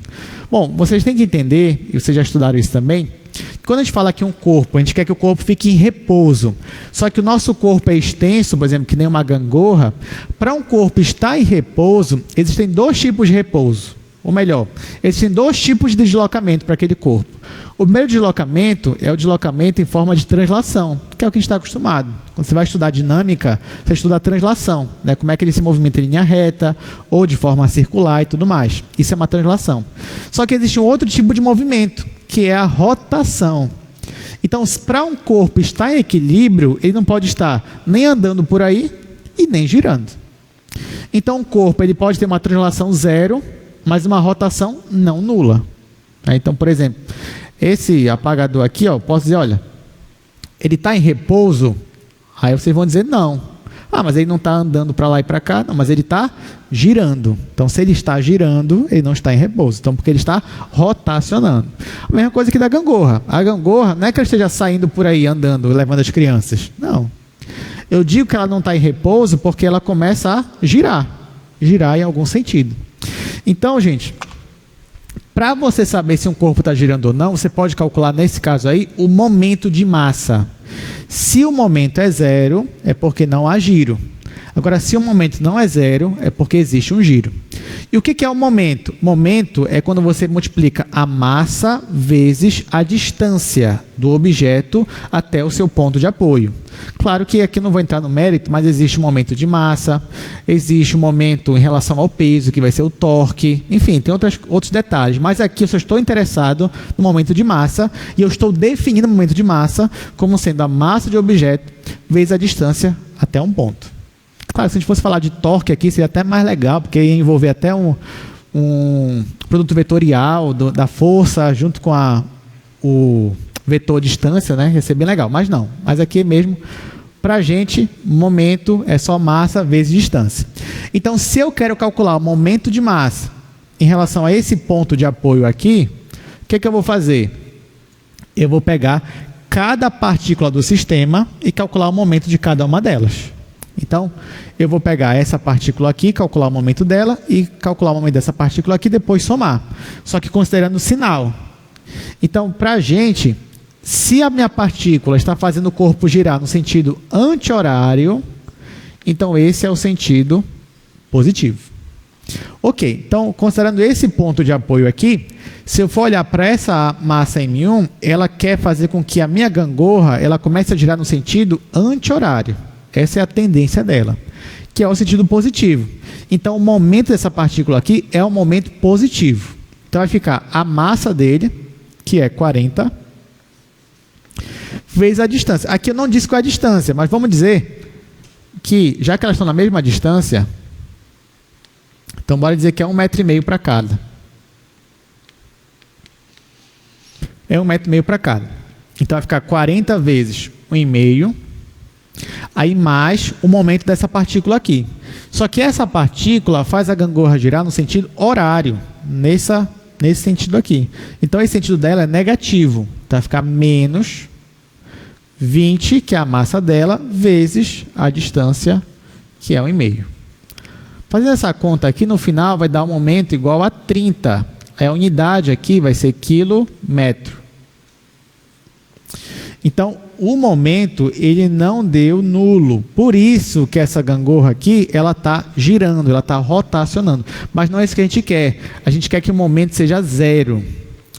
Bom, vocês têm que entender, e vocês já estudaram isso também, quando a gente fala aqui um corpo, a gente quer que o corpo fique em repouso. Só que o nosso corpo é extenso, por exemplo, que nem uma gangorra. Para um corpo estar em repouso, existem dois tipos de repouso. Ou melhor, existem dois tipos de deslocamento para aquele corpo. O primeiro deslocamento é o deslocamento em forma de translação, que é o que a gente está acostumado. Quando você vai estudar dinâmica, você estuda a translação, né? Como é que ele se movimenta em linha reta, ou de forma circular e tudo mais. Isso é uma translação. Só que existe um outro tipo de movimento, que é a rotação. Então, para um corpo estar em equilíbrio, ele não pode estar nem andando por aí e nem girando. Então, o corpo ele pode ter uma translação zero, mas uma rotação não nula. Então, por exemplo, esse apagador aqui, posso dizer, olha, ele está em repouso? Aí vocês vão dizer não. Mas ele não está andando para lá e para cá? Não, mas ele está girando. Então, se ele está girando, ele não está em repouso. Então, porque ele está rotacionando. A mesma coisa que da gangorra. A gangorra não é que ela esteja saindo por aí, andando, levando as crianças. Não. Eu digo que ela não está em repouso porque ela começa a girar. Girar em algum sentido. Então, gente, para você saber se um corpo está girando ou não, você pode calcular, nesse caso aí, o momento de massa. Se o momento é zero, é porque não há giro. Agora, se o momento não é zero, é porque existe um giro. E o que é o momento? Momento é quando você multiplica a massa vezes a distância do objeto até o seu ponto de apoio. Claro que aqui não vou entrar no mérito, mas existe um momento de massa, existe um momento em relação ao peso, que vai ser o torque, enfim, tem outros detalhes. Mas aqui eu só estou interessado no momento de massa, e eu estou definindo o momento de massa como sendo a massa de objeto vezes a distância até um ponto. Claro, se a gente fosse falar de torque aqui, seria até mais legal, porque ia envolver até um produto vetorial da força junto com o vetor distância, né? Ia ser bem legal, mas não. Mas aqui mesmo, para a gente, momento é só massa vezes distância. Então, se eu quero calcular o momento de massa em relação a esse ponto de apoio aqui, o que eu vou fazer? Eu vou pegar cada partícula do sistema e calcular o momento de cada uma delas. Então, eu vou pegar essa partícula aqui, calcular o momento dela e calcular o momento dessa partícula aqui e depois somar. Só que considerando o sinal. Então, para a gente, se a minha partícula está fazendo o corpo girar no sentido anti-horário, então esse é o sentido positivo. Ok, então, considerando esse ponto de apoio aqui, se eu for olhar para essa massa M1, ela quer fazer com que a minha gangorra ela comece a girar no sentido anti-horário. Essa é a tendência dela, que é o sentido positivo. Então, o momento dessa partícula aqui é um momento positivo. Então, vai ficar a massa dele, que é 40, vezes a distância. Aqui eu não disse qual é a distância, mas vamos dizer que, já que elas estão na mesma distância, então bora dizer que é 1,5 metro para cada. É 1,5 metro para cada. Então, vai ficar 40 vezes 1,5. Aí mais o momento dessa partícula aqui. Só que essa partícula faz a gangorra girar no sentido horário, nesse sentido aqui. Então esse sentido dela é negativo. Então vai ficar menos 20, que é a massa dela, vezes a distância, que é 1,5. Fazendo essa conta aqui, no final vai dar um momento igual a 30. A unidade aqui vai ser quilômetro. Então, o momento, ele não deu nulo. Por isso que essa gangorra aqui, ela está girando, ela está rotacionando. Mas não é isso que a gente quer. A gente quer que o momento seja zero.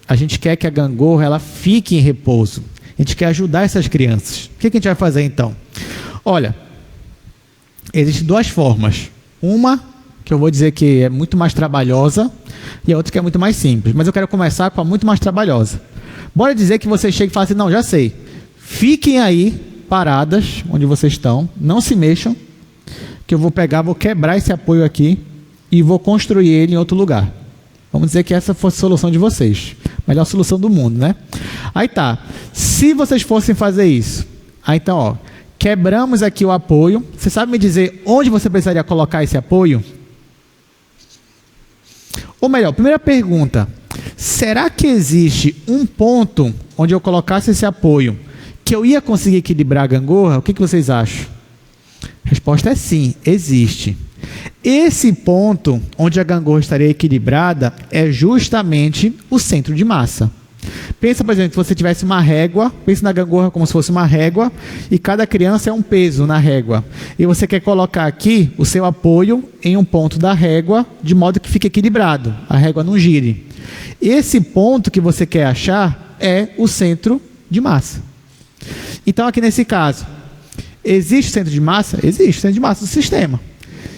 A gente quer que a gangorra ela fique em repouso. A gente quer ajudar essas crianças. O que a gente vai fazer, então? Olha, existem duas formas. Uma, que eu vou dizer que é muito mais trabalhosa, e a outra que é muito mais simples. Mas eu quero começar com a muito mais trabalhosa. Bora dizer que você chega e fala assim, não, já sei. Fiquem aí, paradas, onde vocês estão, não se mexam, que eu vou pegar, vou quebrar esse apoio aqui e vou construir ele em outro lugar. Vamos dizer que essa fosse a solução de vocês. Melhor solução do mundo, né? Aí tá. Se vocês fossem fazer isso, aí então, ó, quebramos aqui o apoio. Você sabe me dizer onde você precisaria colocar esse apoio? Ou melhor, primeira pergunta. Será que existe um ponto onde eu colocasse esse apoio que eu ia conseguir equilibrar a gangorra? O que vocês acham? A resposta é sim, existe. Esse ponto onde a gangorra estaria equilibrada é justamente o centro de massa. Pensa, por exemplo, que você tivesse uma régua, pense na gangorra como se fosse uma régua, e cada criança é um peso na régua. E você quer colocar aqui o seu apoio em um ponto da régua, de modo que fique equilibrado, a régua não gire. Esse ponto que você quer achar é o centro de massa. Então, aqui nesse caso, existe o centro de massa? Existe o centro de massa do sistema.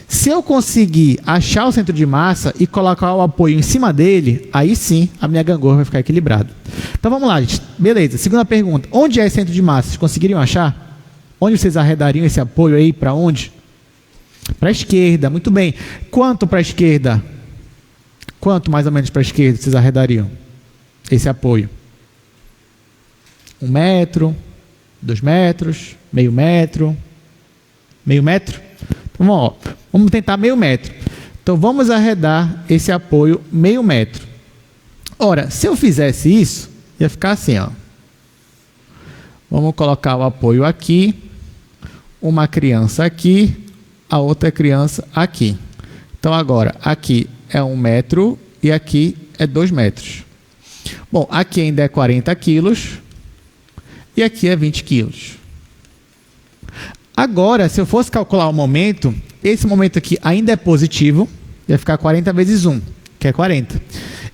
Se eu conseguir achar o centro de massa e colocar o apoio em cima dele, aí sim a minha gangorra vai ficar equilibrada. Então vamos lá, gente. Beleza. Segunda pergunta. Onde é esse centro de massa? Vocês conseguiriam achar? Onde vocês arredariam esse apoio aí? Para onde? Para a esquerda. Muito bem. Quanto para a esquerda? Quanto mais ou menos para a esquerda vocês arredariam esse apoio? 1 metro, 2 metros, meio metro, meio metro? Então, vamos tentar meio metro. Então, vamos arredar esse apoio meio metro. Ora, se eu fizesse isso, ia ficar assim, ó. Vamos colocar o apoio aqui, uma criança aqui, a outra criança aqui. Então, agora, aqui é 1 metro e aqui é 2 metros. Bom, aqui ainda é 40 quilos e aqui é 20 quilos. Agora, se eu fosse calcular o momento, esse momento aqui ainda é positivo, ia ficar 40 vezes 1, que é 40.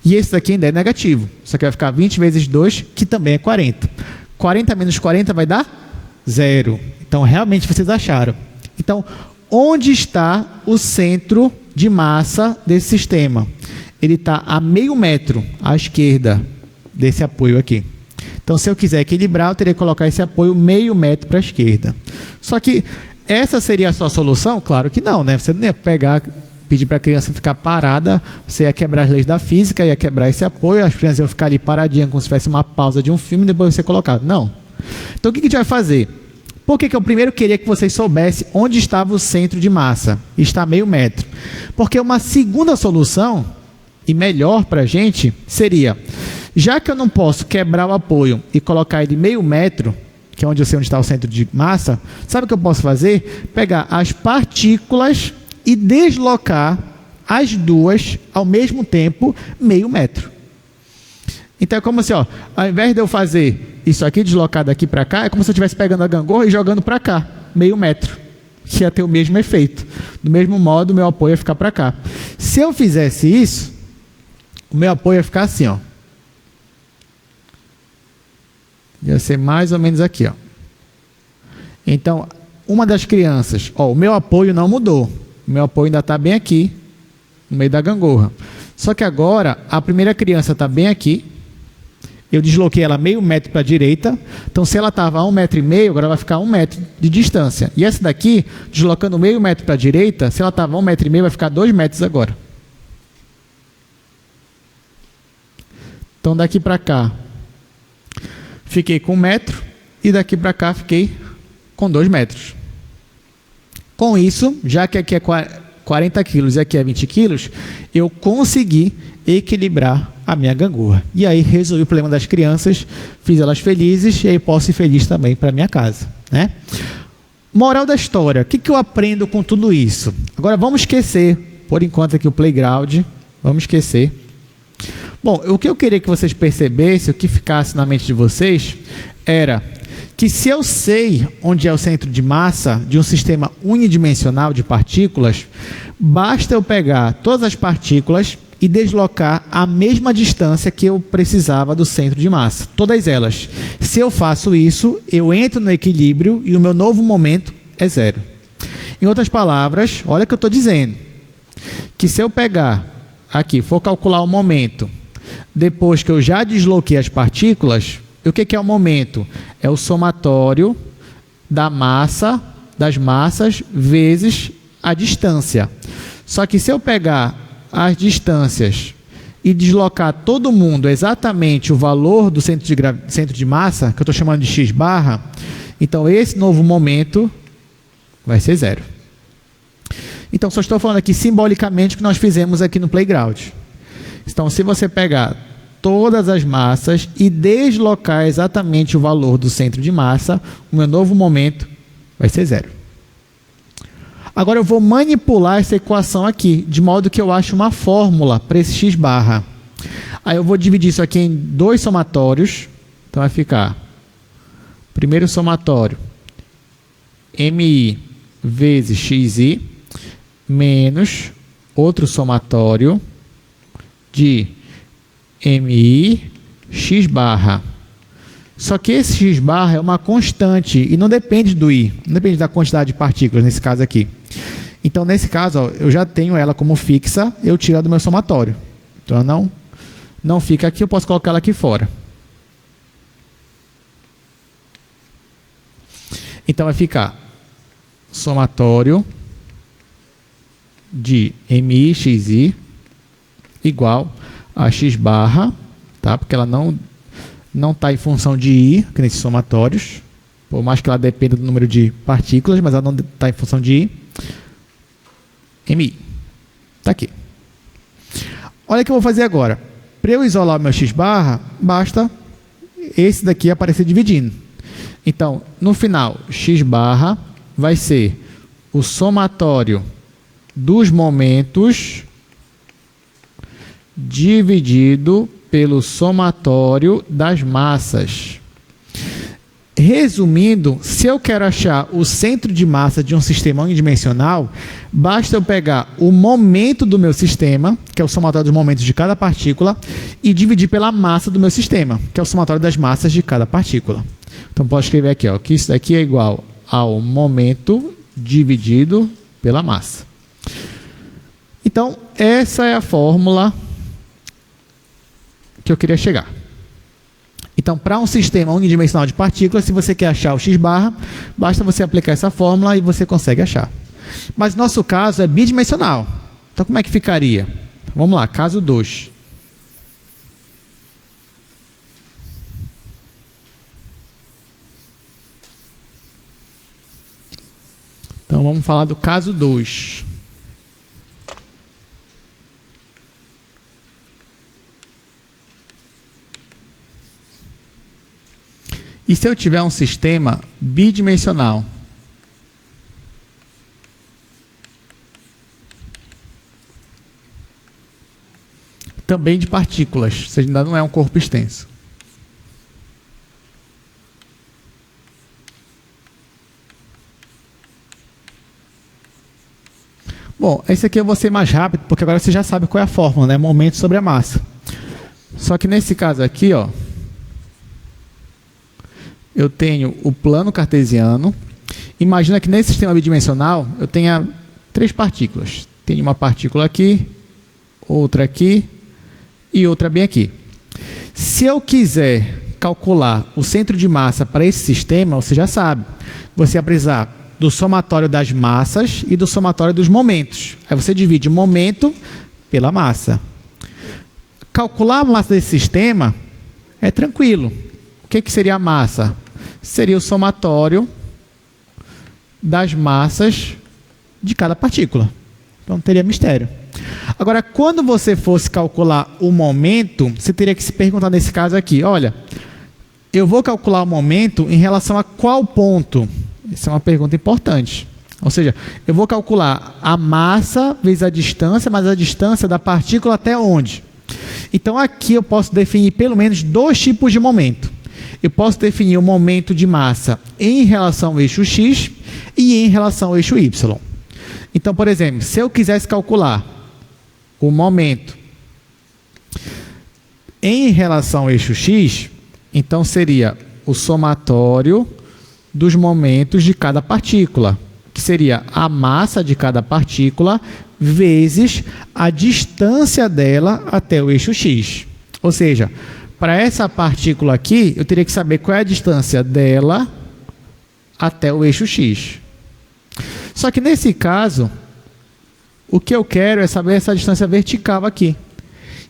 E esse daqui ainda é negativo, só que vai ficar 20 vezes 2, que também é 40. 40 menos 40 vai dar 0. Então, realmente, vocês acharam. Então, onde está o centro de massa desse sistema? Ele está a meio metro à esquerda desse apoio aqui. Então, se eu quiser equilibrar, eu teria que colocar esse apoio meio metro para a esquerda. Só que essa seria a sua solução? Claro que não, né? Você não ia pedir para a criança ficar parada, você ia quebrar as leis da física, ia quebrar esse apoio, as crianças iam ficar ali paradinhas como se tivesse uma pausa de um filme, depois você colocar. Não. Então, o que a gente vai fazer? Por que eu primeiro queria que vocês soubessem onde estava o centro de massa? Está a meio metro. Porque uma segunda solução, e melhor para a gente, seria... Já que eu não posso quebrar o apoio e colocar ele meio metro, que é onde eu sei onde está o centro de massa, sabe o que eu posso fazer? Pegar as partículas e deslocar as duas ao mesmo tempo meio metro. Então é como assim, ó, ao invés de eu fazer isso aqui, deslocar daqui para cá, é como se eu estivesse pegando a gangorra e jogando para cá, meio metro, que ia ter o mesmo efeito. Do mesmo modo, o meu apoio ia ficar para cá. Se eu fizesse isso, o meu apoio ia ficar assim, ó. Ia ser mais ou menos aqui, ó. Então, uma das crianças, ó, o meu apoio não mudou. O meu apoio ainda está bem aqui, no meio da gangorra. Só que agora, a primeira criança está bem aqui. Eu desloquei ela meio metro para a direita. Então, se ela estava a 1,5 metro, agora vai ficar 1 metro de distância. E essa daqui, deslocando meio metro para a direita, se ela estava a 1,5 metro, vai ficar 2 metros agora. Então, daqui para cá, fiquei com 1 metro, e daqui para cá fiquei com 2 metros. Com isso, já que aqui é 40 quilos e aqui é 20 quilos, eu consegui equilibrar a minha gangorra. E aí resolvi o problema das crianças, fiz elas felizes e aí posso ir feliz também para minha casa, né? Moral da história, o que eu aprendo com tudo isso? Agora vamos esquecer, por enquanto aqui o playground, vamos esquecer. Bom, o que eu queria que vocês percebessem, o que ficasse na mente de vocês, era que se eu sei onde é o centro de massa de um sistema unidimensional de partículas, basta eu pegar todas as partículas e deslocar a mesma distância que eu precisava do centro de massa, todas elas. Se eu faço isso, eu entro no equilíbrio e o meu novo momento é zero. Em outras palavras, olha o que eu estou dizendo, que se eu pegar aqui, for calcular o momento, depois que eu já desloquei as partículas, o que é o momento? É o somatório da massa, das massas, vezes a distância. Só que se eu pegar as distâncias e deslocar todo mundo exatamente o valor do centro de massa, que eu estou chamando de x barra, então esse novo momento vai ser zero. Então, só estou falando aqui simbolicamente o que nós fizemos aqui no playground. Então, se você pegar todas as massas e deslocar exatamente o valor do centro de massa, o meu novo momento vai ser zero. Agora eu vou manipular essa equação aqui, de modo que eu ache uma fórmula para esse x barra. Aí eu vou dividir isso aqui em dois somatórios. Então vai ficar, primeiro somatório, mi vezes xi, menos outro somatório de mi x barra. Só que esse x barra é uma constante e não depende do i, não depende da quantidade de partículas, nesse caso aqui. Então, nesse caso, ó, eu já tenho ela como fixa, eu tiro ela do meu somatório. Então, ela não fica aqui, eu posso colocar ela aqui fora. Então, vai ficar somatório de mi xi igual a x barra, tá? Porque ela não está em função de i, aqui nesses somatórios, por mais que ela dependa do número de partículas, mas ela não está em função de i, mi. Está aqui. Olha o que eu vou fazer agora. Para eu isolar o meu x barra, basta esse daqui aparecer dividindo. Então, no final, x barra vai ser o somatório dos momentos dividido pelo somatório das massas. Resumindo, se eu quero achar o centro de massa de um sistema unidimensional, basta eu pegar o momento do meu sistema, que é o somatório dos momentos de cada partícula, e dividir pela massa do meu sistema, que é o somatório das massas de cada partícula. Então, posso escrever aqui, ó, que isso daqui é igual ao momento dividido pela massa. Então, essa é a fórmula que eu queria chegar. Então, para um sistema unidimensional de partículas, se você quer achar o x barra, basta você aplicar essa fórmula e você consegue achar. Mas nosso caso é bidimensional. Então, como é que ficaria? Vamos lá, caso 2. Então, vamos falar do caso 2. E se eu tiver um sistema bidimensional? Também de partículas, ou seja, ainda não é um corpo extenso. Bom, esse aqui eu vou ser mais rápido, porque agora você já sabe qual é a fórmula, né? Momento sobre a massa. Só que nesse caso aqui, ó, eu tenho o plano cartesiano. Imagina que nesse sistema bidimensional eu tenha 3 partículas. Tem uma partícula aqui, outra aqui e outra bem aqui. Se eu quiser calcular o centro de massa para esse sistema, você já sabe. Você vai precisar do somatório das massas e do somatório dos momentos. Aí você divide o momento pela massa. Calcular a massa desse sistema é tranquilo. O que seria a massa? Seria o somatório das massas de cada partícula. Então, não teria mistério. Agora, quando você fosse calcular o momento, você teria que se perguntar nesse caso aqui, olha, eu vou calcular o momento em relação a qual ponto? Essa é uma pergunta importante. Ou seja, eu vou calcular a massa vezes a distância, mas a distância da partícula até onde? Então, aqui eu posso definir pelo menos dois tipos de momento. Eu posso definir o momento de massa em relação ao eixo x e em relação ao eixo y. Então, por exemplo, se eu quisesse calcular o momento em relação ao eixo x, então seria o somatório dos momentos de cada partícula, que seria a massa de cada partícula vezes a distância dela até o eixo x. Ou seja, para essa partícula aqui, eu teria que saber qual é a distância dela até o eixo x. Só que nesse caso, o que eu quero é saber essa distância vertical aqui.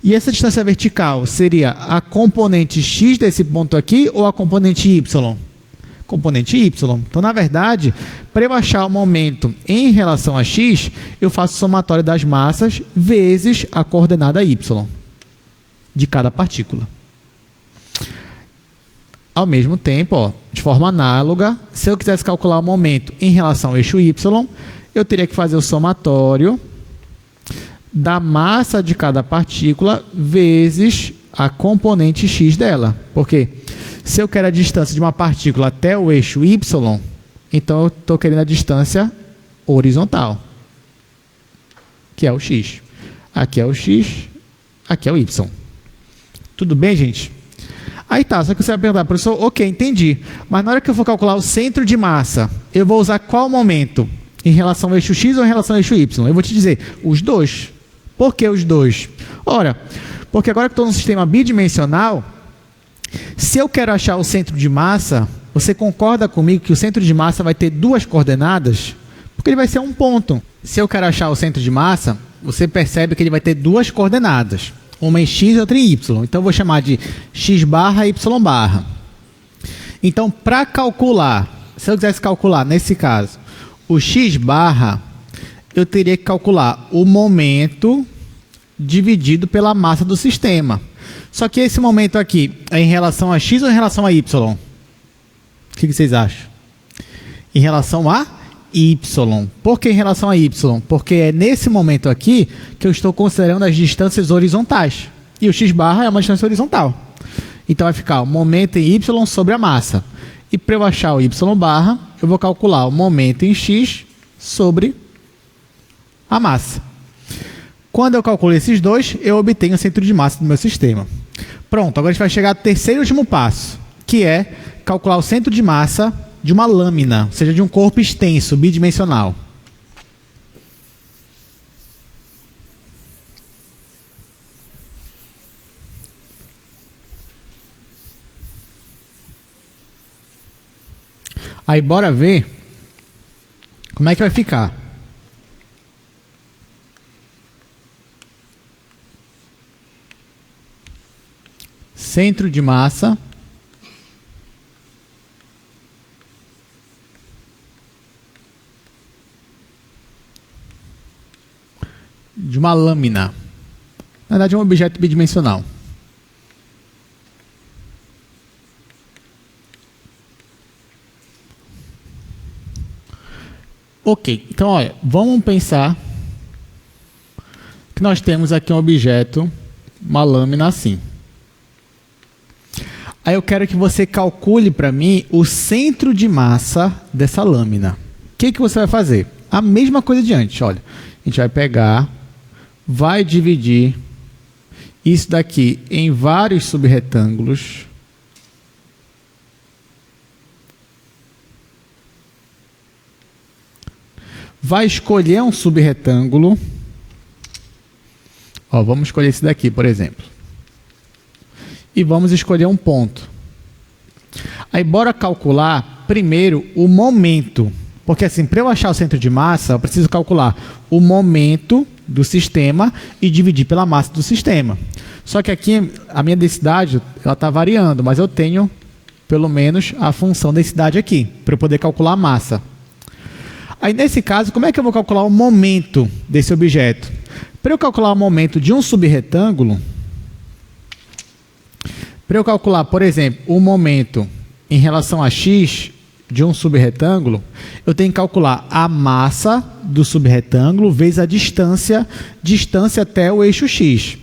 E essa distância vertical seria a componente x desse ponto aqui ou a componente y? Componente y. Então, na verdade, para eu achar o momento em relação a x, eu faço o somatório das massas vezes a coordenada y de cada partícula. Ao mesmo tempo, ó, de forma análoga, se eu quisesse calcular o momento em relação ao eixo y, eu teria que fazer o somatório da massa de cada partícula vezes a componente x dela. Porque se eu quero a distância de uma partícula até o eixo y, então eu estou querendo a distância horizontal, que é o x. Aqui é o x, aqui é o y. Tudo bem, gente? Aí tá, só que você vai perguntar, professor, ok, entendi. Mas na hora que eu for calcular o centro de massa, eu vou usar qual momento? Em relação ao eixo x ou em relação ao eixo y? Eu vou te dizer, os dois. Por que os dois? Ora, porque agora que estou num sistema bidimensional, se eu quero achar o centro de massa, você concorda comigo que o centro de massa vai ter duas coordenadas? Porque ele vai ser um ponto. Se eu quero achar o centro de massa, você percebe que ele vai ter duas coordenadas. Uma em x e outra em y. Então, eu vou chamar de x barra e y barra. Então, para calcular, se eu quisesse calcular, nesse caso, o x barra, eu teria que calcular o momento dividido pela massa do sistema. Só que esse momento aqui é em relação a x ou em relação a y? O que vocês acham? Em relação a y. Por que em relação a y? Porque é nesse momento aqui que eu estou considerando as distâncias horizontais. E o x barra é uma distância horizontal. Então vai ficar o momento em y sobre a massa. E para eu achar o y barra, eu vou calcular o momento em x sobre a massa. Quando eu calculo esses dois, eu obtenho o centro de massa do meu sistema. Pronto, agora a gente vai chegar ao terceiro e último passo, que é calcular o centro de massa de uma lâmina, ou seja, de um corpo extenso, bidimensional. Aí, bora ver como é que vai ficar. Centro de massa de uma lâmina. Na verdade, é um objeto bidimensional. Ok, então olha, vamos pensar que nós temos aqui um objeto, uma lâmina assim. Aí eu quero que você calcule para mim o centro de massa dessa lâmina. O que você vai fazer? A mesma coisa de antes, olha. A gente vai pegar, vai dividir isso daqui em vários subretângulos. Vai escolher um subretângulo. Ó, vamos escolher esse daqui, por exemplo. E vamos escolher um ponto. Aí, bora calcular primeiro o momento. Porque assim, para eu achar o centro de massa, eu preciso calcular o momento do sistema e dividir pela massa do sistema. Só que aqui a minha densidade está variando, mas eu tenho pelo menos a função densidade aqui, para eu poder calcular a massa. Aí, nesse caso, como é que eu vou calcular o momento desse objeto? Para eu calcular o momento de um subretângulo, para eu calcular, por exemplo, o momento em relação a x de um subretângulo, eu tenho que calcular a massa do subretângulo vezes a distância até o eixo x.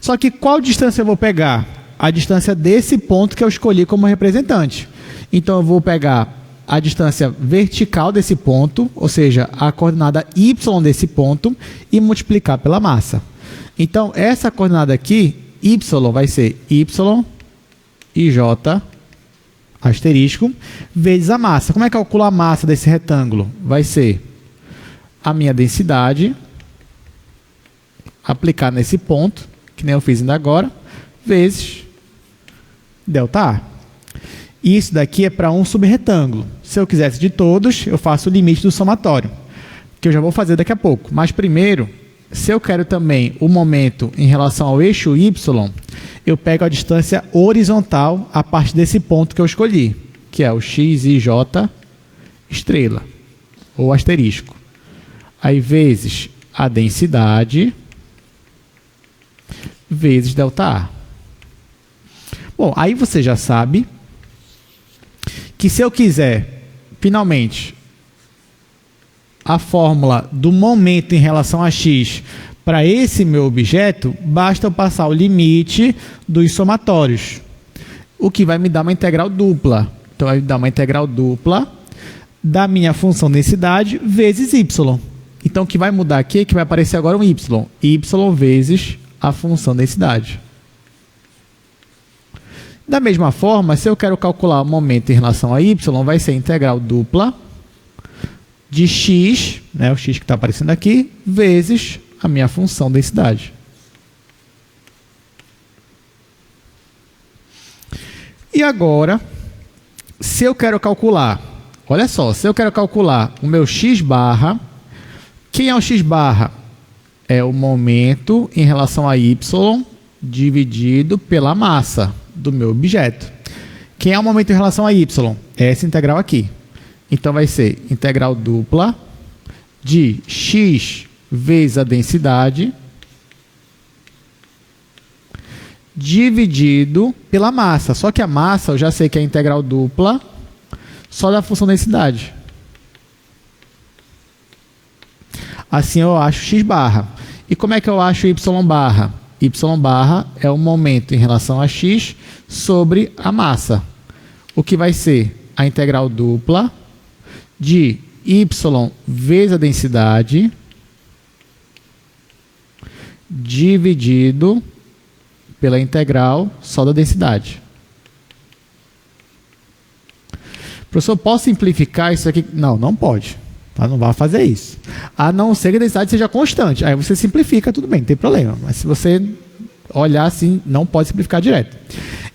Só que qual distância eu vou pegar? A distância desse ponto que eu escolhi como representante. Então, eu vou pegar a distância vertical desse ponto, ou seja, a coordenada y desse ponto, e multiplicar pela massa. Então, essa coordenada aqui, y, vai ser y e j asterisco, vezes a massa. Como é que calcula a massa desse retângulo? Vai ser a minha densidade, aplicar nesse ponto, que nem eu fiz ainda agora, vezes ΔA. Isso daqui é para um subretângulo. Se eu quisesse de todos, eu faço o limite do somatório, que eu já vou fazer daqui a pouco. Mas primeiro, se eu quero também o momento em relação ao eixo y, eu pego a distância horizontal a partir desse ponto que eu escolhi, que é o x e j estrela, ou asterisco. Aí, vezes a densidade, vezes ΔA. Bom, aí você já sabe que se eu quiser, finalmente, a fórmula do momento em relação a x para esse meu objeto, basta eu passar o limite dos somatórios, o que vai me dar uma integral dupla. Então, vai me dar uma integral dupla da minha função densidade vezes y. Então, o que vai mudar aqui é que vai aparecer agora um y. Y vezes a função densidade. Da mesma forma, se eu quero calcular o momento em relação a y, vai ser integral dupla de x, né, o x que está aparecendo aqui, vezes a minha função densidade. E agora, se eu quero calcular, olha só, se eu quero calcular o meu x barra, quem é o x barra? É o momento em relação a y dividido pela massa do meu objeto. Quem é o momento em relação a y? É essa integral aqui. Então, vai ser integral dupla de x vezes a densidade dividido pela massa. Só que a massa, eu já sei que é integral dupla só da função densidade. Assim, eu acho x barra. E como é que eu acho y barra? Y barra é o momento em relação a x sobre a massa. O que vai ser a integral dupla de y vezes a densidade dividido pela integral só da densidade. Professor, posso simplificar isso aqui? Não, não pode. Tá? Não vai fazer isso. A não ser que a densidade seja constante. Aí você simplifica, tudo bem, não tem problema. Mas se você olhar assim, não pode simplificar direto.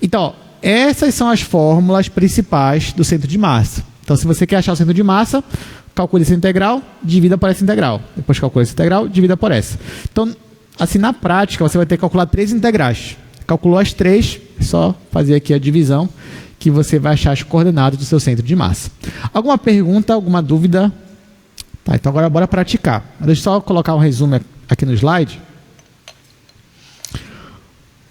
Então, ó, essas são as fórmulas principais do centro de massa. Então, se você quer achar o centro de massa, calcule essa integral, divida por essa integral. Depois calcule essa integral, divida por essa. Então, assim, na prática, você vai ter que calcular 3 integrais. Calculou as 3, é só fazer aqui a divisão, que você vai achar as coordenadas do seu centro de massa. Alguma pergunta, alguma dúvida? Tá, então agora bora praticar. Deixa eu só colocar um resumo aqui no slide.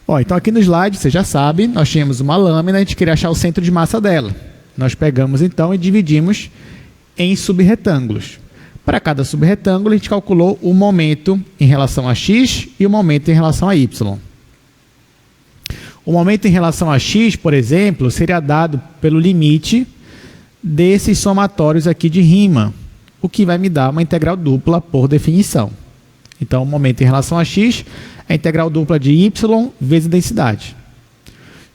Ó, então aqui no slide, você já sabe, nós tínhamos uma lâmina, a gente queria achar o centro de massa dela. Nós pegamos então e dividimos em subretângulos. Para cada subretângulo, a gente calculou o momento em relação a x e o momento em relação a y. O momento em relação a x, por exemplo, seria dado pelo limite desses somatórios aqui de Riemann, o que vai me dar uma integral dupla por definição. Então, o momento em relação a x é a integral dupla de y vezes a densidade.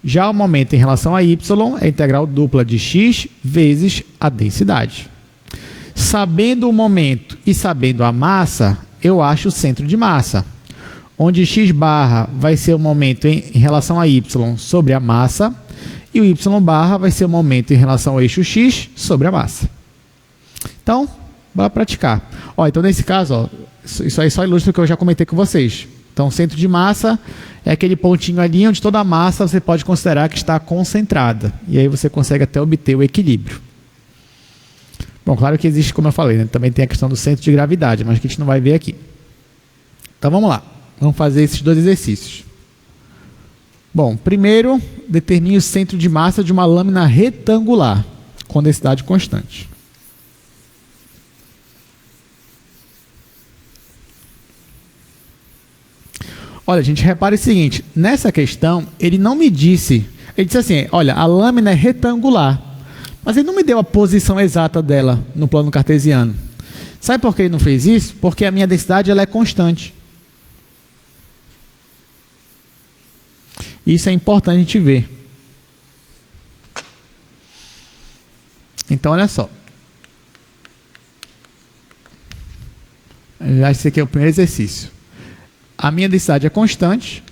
Já o momento em relação a y é a integral dupla de x vezes a densidade. Sabendo o momento e sabendo a massa, eu acho o centro de massa, onde x barra vai ser o momento em relação a y sobre a massa e o y barra vai ser o momento em relação ao eixo x sobre a massa. Então, bora praticar. Ó, então, nesse caso, ó, isso aí só ilustra o que eu já comentei com vocês. Então, o centro de massa é aquele pontinho ali onde toda a massa você pode considerar que está concentrada. E aí você consegue até obter o equilíbrio. Bom, claro que existe, como eu falei, né? Também tem a questão do centro de gravidade, mas que a gente não vai ver aqui. Então vamos lá. Vamos fazer esses dois exercícios. Bom, primeiro, determine o centro de massa de uma lâmina retangular com densidade constante. Olha, gente, repare o seguinte, nessa questão, ele não me disse, ele disse assim, olha, a lâmina é retangular, mas ele não me deu a posição exata dela no plano cartesiano. Sabe por que ele não fez isso? Porque a minha densidade ela é constante. Isso é importante a gente ver. Então, olha só. Esse aqui é o primeiro exercício. A minha densidade é constante.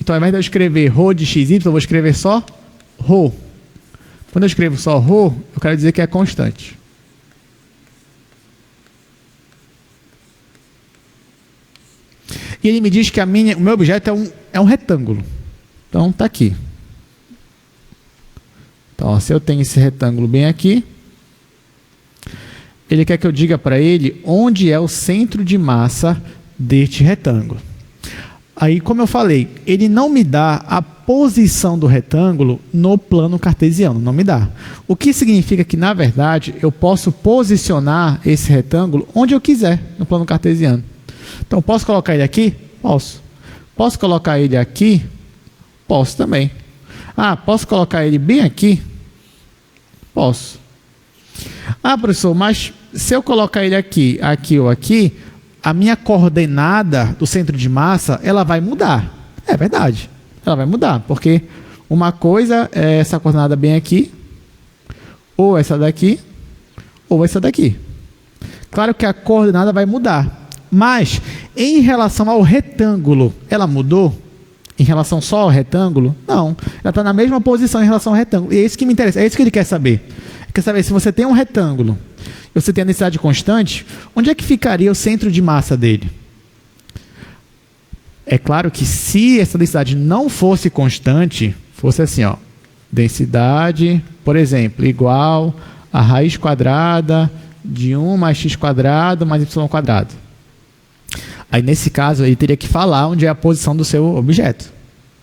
Então, ao invés de eu escrever ρ de xy, eu vou escrever só ρ. Quando eu escrevo só ρ, eu quero dizer que é constante. E ele me diz que o meu objeto é um retângulo. Então, está aqui. Então, ó, se eu tenho esse retângulo bem aqui, ele quer que eu diga para ele onde é o centro de massa deste retângulo. Aí, como eu falei, ele não me dá a posição do retângulo no plano cartesiano, não me dá. O que significa que, na verdade, eu posso posicionar esse retângulo onde eu quiser no plano cartesiano. Então, posso colocar ele aqui? Posso. Posso colocar ele aqui? Posso também. Ah, posso colocar ele bem aqui? Posso. Ah, professor, mas se eu colocar ele aqui, aqui ou aqui, a minha coordenada do centro de massa, ela vai mudar. É verdade. Ela vai mudar, porque uma coisa é essa coordenada bem aqui, ou essa daqui, ou essa daqui. Claro que a coordenada vai mudar. Mas, em relação ao retângulo, ela mudou? Em relação só ao retângulo? Não. Ela está na mesma posição em relação ao retângulo. E é isso que me interessa. É isso que ele quer saber. Ele quer saber se você tem um retângulo e você tem a densidade constante, onde é que ficaria o centro de massa dele? É claro que se essa densidade não fosse constante, fosse assim, ó, densidade, por exemplo, igual a raiz quadrada de 1 mais x quadrado mais y quadrado. Aí, nesse caso, ele teria que falar onde é a posição do seu objeto.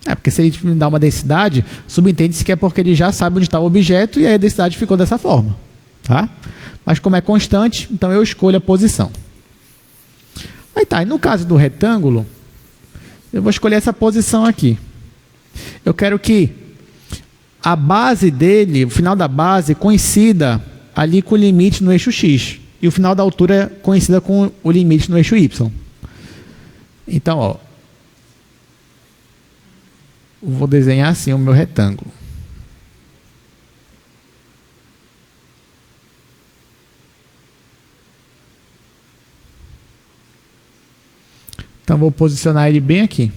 Porque se ele me dá uma densidade, subentende-se que é porque ele já sabe onde está o objeto e aí a densidade ficou dessa forma. Tá? Mas como é constante, então eu escolho a posição. Aí tá, e no caso do retângulo, eu vou escolher essa posição aqui. Eu quero que a base dele, o final da base, coincida ali com o limite no eixo x. E o final da altura coincida com o limite no eixo y. Então, ó, vou desenhar assim o meu retângulo. Então, vou posicionar ele bem aqui.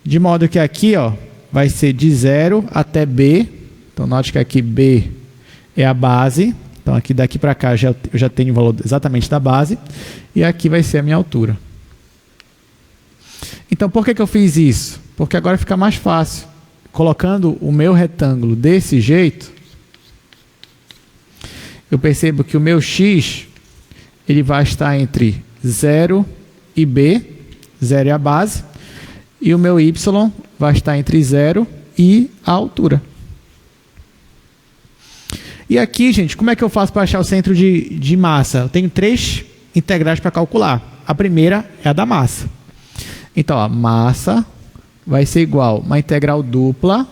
De modo que aqui, ó, vai ser de 0 até B. Então, note que aqui B é a base. Então, aqui daqui para cá eu já tenho o valor exatamente da base. E aqui vai ser a minha altura. Então, por que eu fiz isso? Porque agora fica mais fácil. Colocando o meu retângulo desse jeito, eu percebo que o meu x ele vai estar entre 0 e B. 0 é a base. E o meu y vai estar entre 0 e a altura. E aqui, gente, como é que eu faço para achar o centro de massa? Eu tenho 3 integrais para calcular. A primeira é a da massa. Então, a massa vai ser igual a uma integral dupla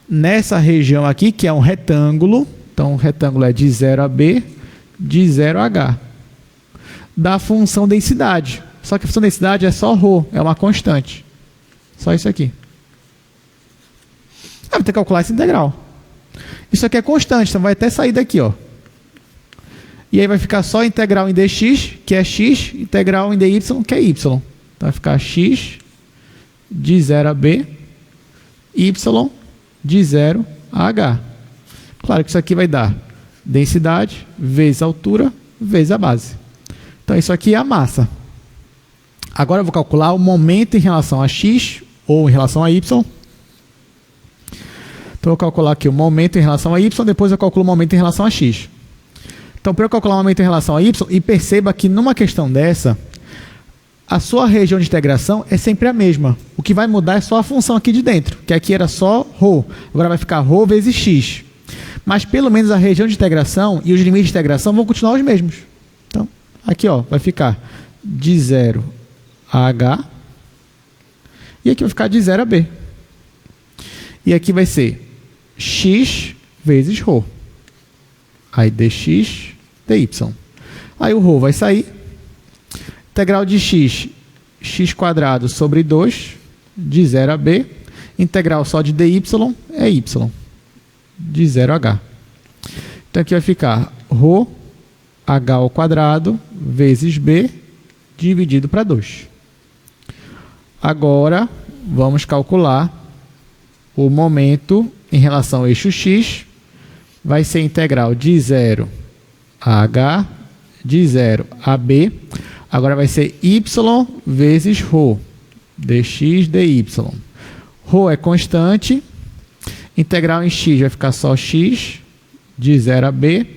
nessa região aqui, que é um retângulo. Então, o retângulo é de 0 a B, de 0 a H. Da função densidade. Só que a função densidade é só ρ, é uma constante. Só isso aqui. Vou ter que calcular essa integral. Isso aqui é constante, então vai até sair daqui, ó. E aí vai ficar só integral em dx, que é x, integral em dy, que é y. Então vai ficar x de 0 a b, y de 0 a h. Claro que isso aqui vai dar densidade vezes a altura vezes a base. Então isso aqui é a massa. Agora eu vou calcular o momento em relação a x ou em relação a y. Então Então, eu vou calcular aqui o momento em relação a y, depois eu calculo o momento em relação a x. Então, para eu calcular o momento em relação a y, e perceba que numa questão dessa, a sua região de integração é sempre a mesma. O que vai mudar é só a função aqui de dentro, que aqui era só ρ. Agora vai ficar ρ vezes x. Mas pelo menos a região de integração e os limites de integração vão continuar os mesmos. Então, aqui ó, vai ficar de 0 a h. E aqui vai ficar de 0 a b. E aqui vai ser x vezes ρ. Aí dx, dy. Aí o ρ vai sair. Integral de x, x² sobre 2, de 0 a b. Integral só de dy é y, de 0 a h. Então aqui vai ficar ρ h² vezes b, dividido para 2. Agora, vamos calcular o momento em relação ao eixo x. Vai ser integral de 0 a h, de 0 a b. Agora vai ser y vezes ρ, dx dy. Ρ é constante. Integral em x vai ficar só x, de 0 a b,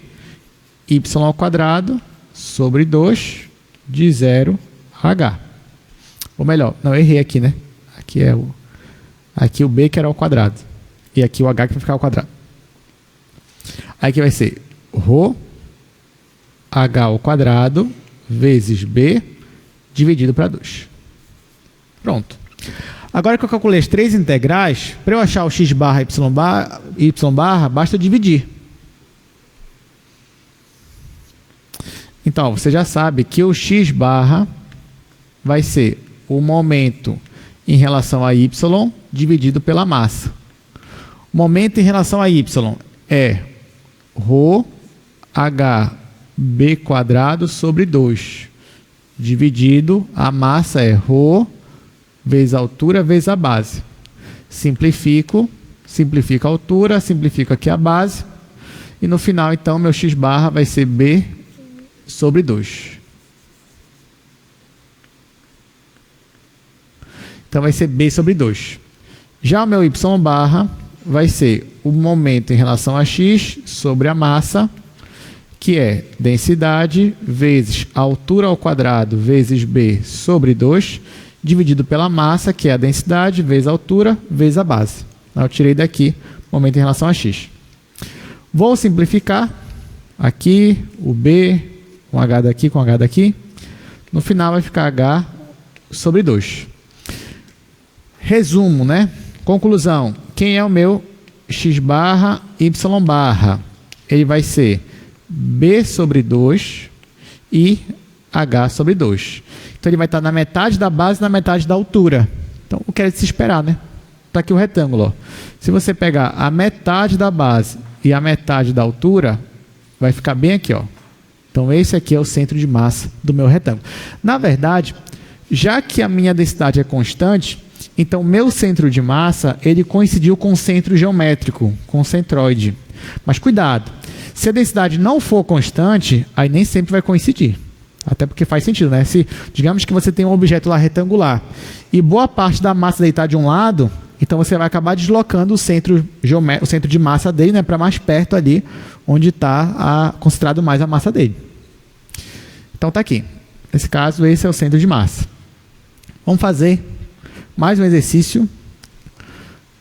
y² sobre 2, de 0 a h. Ou melhor, não, eu errei aqui, né? Aqui o b que era ao quadrado. E aqui o h que vai ficar ao quadrado. Aí aqui vai ser ρ h² vezes b dividido para 2. Pronto. Agora que eu calculei as três integrais, para eu achar o x barra e y barra, basta dividir. Então, você já sabe que o x barra vai ser o momento em relação a y dividido pela massa. O momento em relação a y é ρ hb² sobre 2, dividido, a massa é ρ vezes a altura vezes a base. Simplifico a altura, simplifico aqui a base, e no final, então, meu x barra vai ser b sobre 2. Então, vai ser b sobre 2. Já o meu y barra vai ser o momento em relação a x sobre a massa, que é densidade vezes a altura ao quadrado vezes b sobre 2, dividido pela massa, que é a densidade vezes a altura vezes a base. Eu tirei daqui o momento em relação a x. Vou simplificar aqui o b, com h daqui, com h daqui. No final vai ficar h sobre 2. Resumo, né? Conclusão. Quem é o meu x barra, y barra? Ele vai ser b sobre 2 e h sobre 2. Então, ele vai estar na metade da base e na metade da altura. Então, o que é de se esperar, né? Está aqui o retângulo. Ó. Se você pegar a metade da base e a metade da altura, vai ficar bem aqui. Ó. Então, esse aqui é o centro de massa do meu retângulo. Na verdade, já que a minha densidade é constante, então, meu centro de massa, ele coincidiu com o centro geométrico, com o centroide. Mas cuidado, se a densidade não for constante, aí nem sempre vai coincidir. Até porque faz sentido, né? Se, digamos que você tem um objeto lá retangular e boa parte da massa dele está de um lado, então você vai acabar deslocando o centro de massa dele, né, para mais perto ali, onde está concentrado mais a massa dele. Então está aqui. Nesse caso, esse é o centro de massa. Vamos fazer mais um exercício.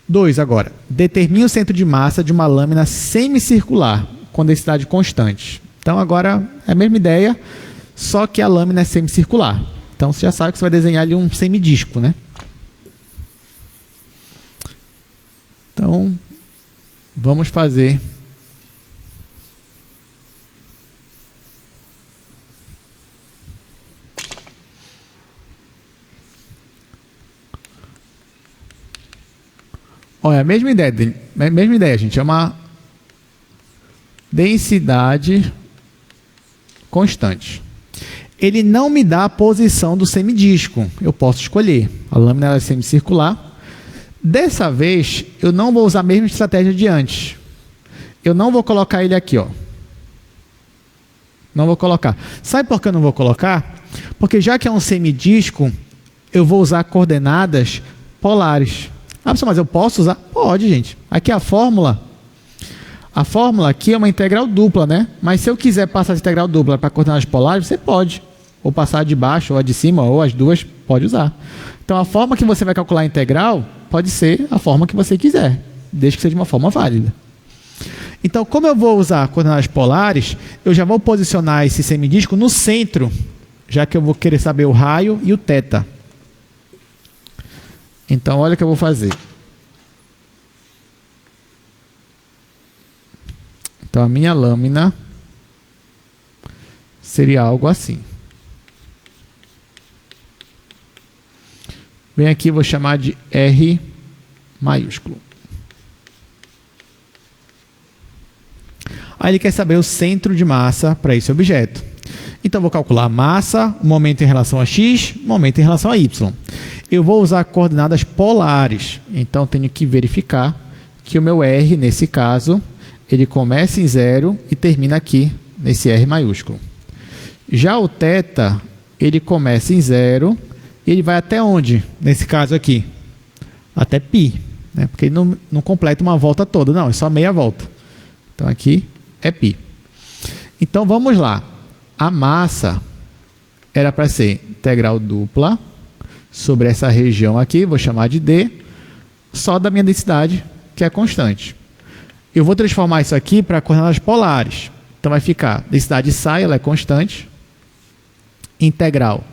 2 agora. Determine o centro de massa de uma lâmina semicircular com densidade constante. Então agora é a mesma ideia, só que a lâmina é semicircular. Então você já sabe que você vai desenhar ali um semidisco, né? Então vamos fazer olha, a mesma ideia, gente, é uma densidade constante. Ele não me dá a posição do semidisco. Eu posso escolher. A lâmina é semicircular. Dessa vez, eu não vou usar a mesma estratégia de antes. Eu não vou colocar ele aqui, ó. Não vou colocar. Sabe por que eu não vou colocar? Porque já que é um semidisco, eu vou usar coordenadas polares. Ah, professor, mas eu posso usar? Pode, gente. Aqui a fórmula aqui é uma integral dupla, né? Mas se eu quiser passar essa integral dupla para coordenadas polares, você pode. Ou passar de baixo, ou a de cima, ou as duas, pode usar. Então, a forma que você vai calcular a integral pode ser a forma que você quiser, desde que seja uma forma válida. Então, como eu vou usar coordenadas polares, eu já vou posicionar esse semidisco no centro, já que eu vou querer saber o raio e o θ. Então, olha o que eu vou fazer. Então, a minha lâmina seria algo assim. Vem aqui, vou chamar de R maiúsculo. Aí ele quer saber o centro de massa para esse objeto. Então, vou calcular a massa, o momento em relação a x, o momento em relação a y. Eu vou usar coordenadas polares. Então, tenho que verificar que o meu R, nesse caso, ele começa em 0 e termina aqui, nesse R maiúsculo. Já o θ, ele começa em 0 e ele vai até onde, nesse caso aqui? Até π, né? Porque ele não completa uma volta toda, não, é só meia volta. Então, aqui é π. Então, vamos lá. A massa era para ser integral dupla sobre essa região aqui, vou chamar de D, só da minha densidade, que é constante. Eu vou transformar isso aqui para coordenadas polares. Então, vai ficar, densidade psi, ela é constante, integral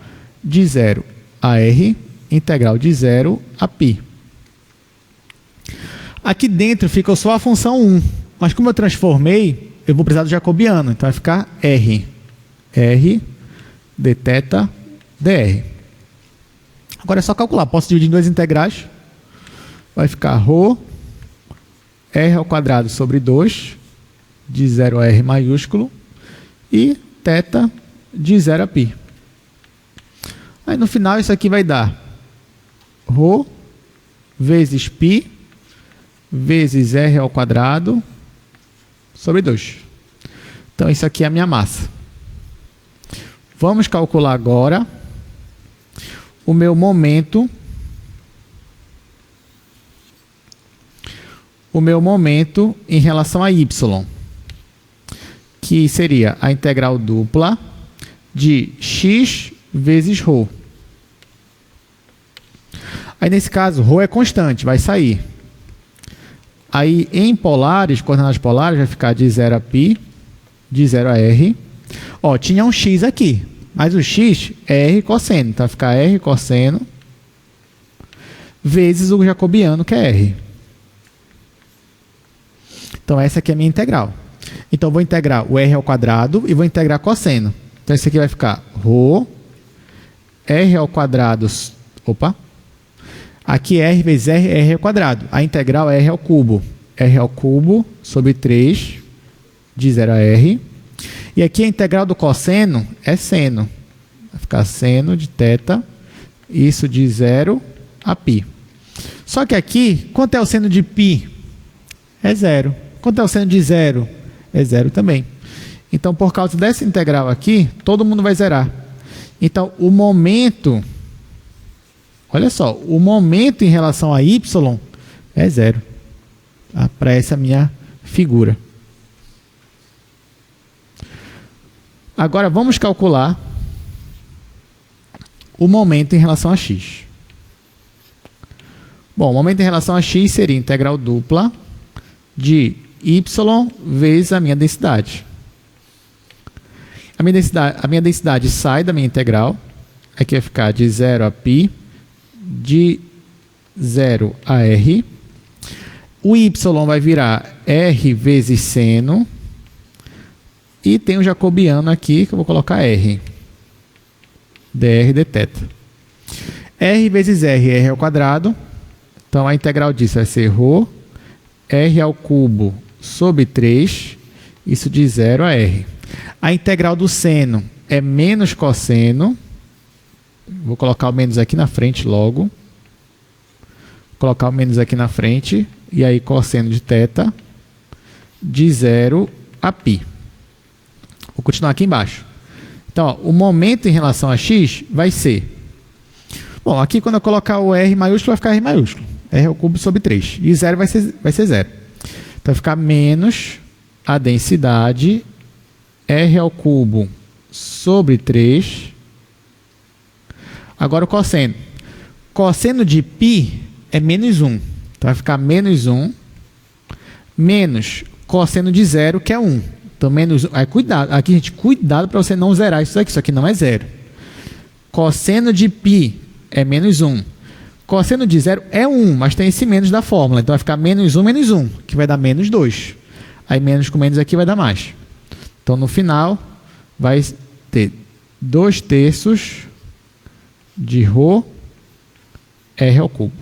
de 0 a R, integral de 0 a π. Aqui dentro ficou só a função 1, mas como eu transformei, eu vou precisar do jacobiano, então vai ficar R dθ dr. Agora é só calcular, posso dividir em duas integrais, vai ficar ρ r ao quadrado sobre 2, de 0 a R maiúsculo, e θ de 0 a π. Aí no final isso aqui vai dar ρ vezes π vezes R ao quadrado sobre 2. Então isso aqui é a minha massa. Vamos calcular agora o meu momento. O meu momento em relação a y, que seria a integral dupla de x vezes ρ. Aí, nesse caso, ρ é constante, vai sair. Aí, em polares, coordenadas polares, vai ficar de 0 a π, de 0 a R. Ó, tinha um x aqui, mas o x é R cosseno, então vai ficar R cosseno vezes o jacobiano, que é R. Então, essa aqui é a minha integral. Então, eu vou integrar o R ao quadrado e vou integrar cosseno. Então, isso aqui vai ficar ρ, R ao quadrado, aqui R vezes R, R ao quadrado. A integral é R ao cubo. R ao cubo sobre 3, de 0 a R. E aqui a integral do cosseno é seno. Vai ficar seno de θ, isso de 0 a π. Só que aqui, quanto é o seno de π? É 0. Quanto é o seno de 0? É 0 também. Então, por causa dessa integral aqui, todo mundo vai zerar. Então, o momento, olha só, o momento em relação a y é 0. Tá? Para essa minha figura. Agora, vamos calcular o momento em relação a x. Bom, o momento em relação a x seria integral dupla de y vezes a minha densidade. A minha densidade sai da minha integral. Aqui vai ficar de 0 a π, de 0 a R. O y vai virar R vezes seno. E tem o jacobiano aqui, que eu vou colocar R. dr dθ. R vezes R, R ao quadrado. Então, a integral disso vai ser ρ, R ao cubo sobre 3, isso de 0 a R. A integral do seno é menos cosseno. Vou colocar o menos aqui na frente logo. Vou colocar o menos aqui na frente. E aí, cosseno de θ de 0 a π. Vou continuar aqui embaixo. Então, ó, o momento em relação a x vai ser... Bom, aqui quando eu colocar o R maiúsculo, vai ficar R maiúsculo. R ao cubo sobre 3. E 0 vai ser 0. Então, vai ficar menos a densidade R ao cubo sobre 3. Agora o cosseno. Cosseno de π é menos 1. Então, vai ficar menos 1 menos cosseno de 0, que é 1. Então, menos 1. Aí, cuidado. Aqui, gente, cuidado para você não zerar isso aqui. Isso aqui não é 0. Cosseno de π é menos 1. Cosseno de 0 é 1, mas tem esse menos da fórmula. Então, vai ficar menos 1, que vai dar menos 2. Aí, menos com menos aqui vai dar mais. Então, no final, vai ter 2/3 de ρ R ao cubo.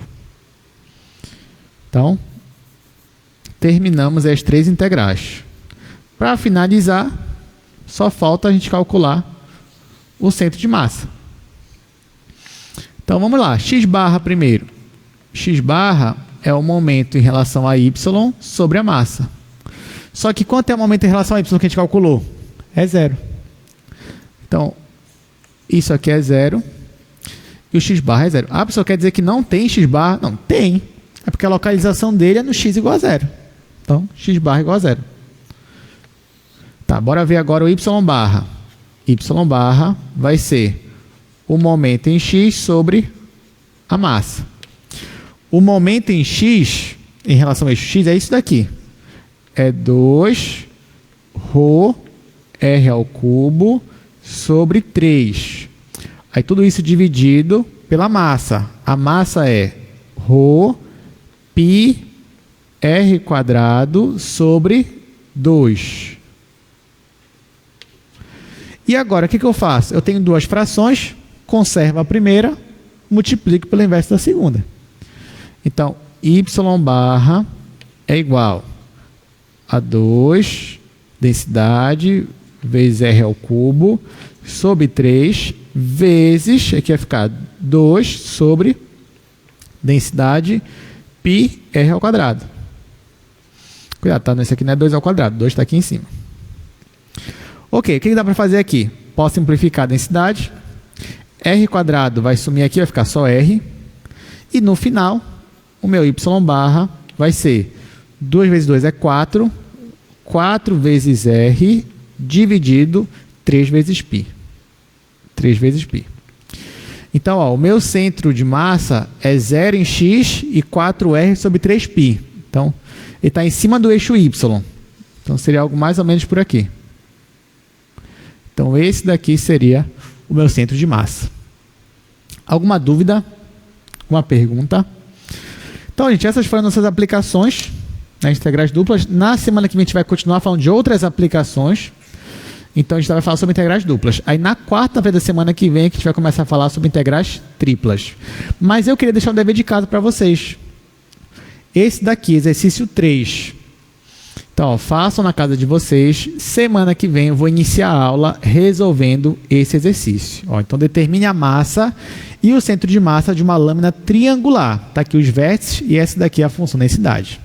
Então, terminamos as 3 integrais. Para finalizar, só falta a gente calcular o centro de massa. Então, vamos lá. X barra primeiro. X barra é o momento em relação a y sobre a massa. Só que quanto é o momento em relação a y que a gente calculou? É 0. Então, isso aqui é 0. E o x barra é 0. Ah, a pessoa quer dizer que não tem x barra? Não, tem. É porque a localização dele é no x igual a 0. Então, x barra igual a 0. Tá, bora ver agora o y barra. Y barra vai ser o momento em x sobre a massa. O momento em x, em relação ao eixo x, é isso daqui. É 2 ρ R ao cubo sobre 3. Aí tudo isso dividido pela massa. A massa é ρ π R quadrado sobre 2. E agora, o que eu faço? Eu tenho duas frações, conservo a primeira, multiplico pelo inverso da segunda. Então, y barra é igual a 2 densidade vezes R ao cubo sobre 3 vezes, aqui vai ficar 2 sobre densidade π R ao quadrado. Cuidado, tá? Esse aqui não é 2 ao quadrado, 2 está aqui em cima. Ok, o que dá para fazer aqui? Posso simplificar a densidade. R quadrado vai sumir aqui, vai ficar só R. E no final, o meu y barra vai ser 2 vezes 2 é 4. 4 vezes R dividido 3 vezes π. 3 vezes π. Então, ó, o meu centro de massa é 0 em x e 4R sobre 3π. Então, ele está em cima do eixo y. Então, seria algo mais ou menos por aqui. Então, esse daqui seria o meu centro de massa. Alguma dúvida? Alguma pergunta? Então, gente, essas foram nossas aplicações nas integrais duplas. Na semana que vem, a gente vai continuar falando de outras aplicações. Então, a gente vai falar sobre integrais duplas. Aí, na quarta-feira da semana que vem, a gente vai começar a falar sobre integrais triplas. Mas eu queria deixar um dever de casa para vocês. Esse daqui, exercício 3. Então, ó, façam na casa de vocês. Semana que vem eu vou iniciar a aula resolvendo esse exercício. Ó, então, determine a massa e o centro de massa de uma lâmina triangular. Está aqui os vértices e essa daqui é a função da densidade.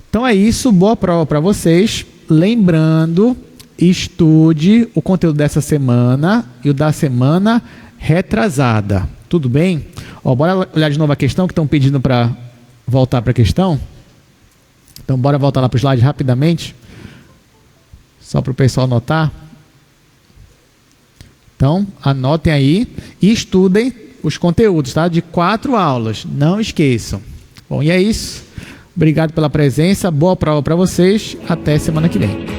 Então, é isso. Boa prova para vocês. Lembrando, estude o conteúdo dessa semana e o da semana retrasada. Tudo bem? Ó, bora olhar de novo a questão que estão pedindo para voltar para a questão. Então, bora voltar lá para o slide rapidamente, só para o pessoal anotar. Então, anotem aí e estudem os conteúdos, tá? De 4 aulas, não esqueçam. Bom, e é isso. Obrigado pela presença, boa prova para vocês, até semana que vem.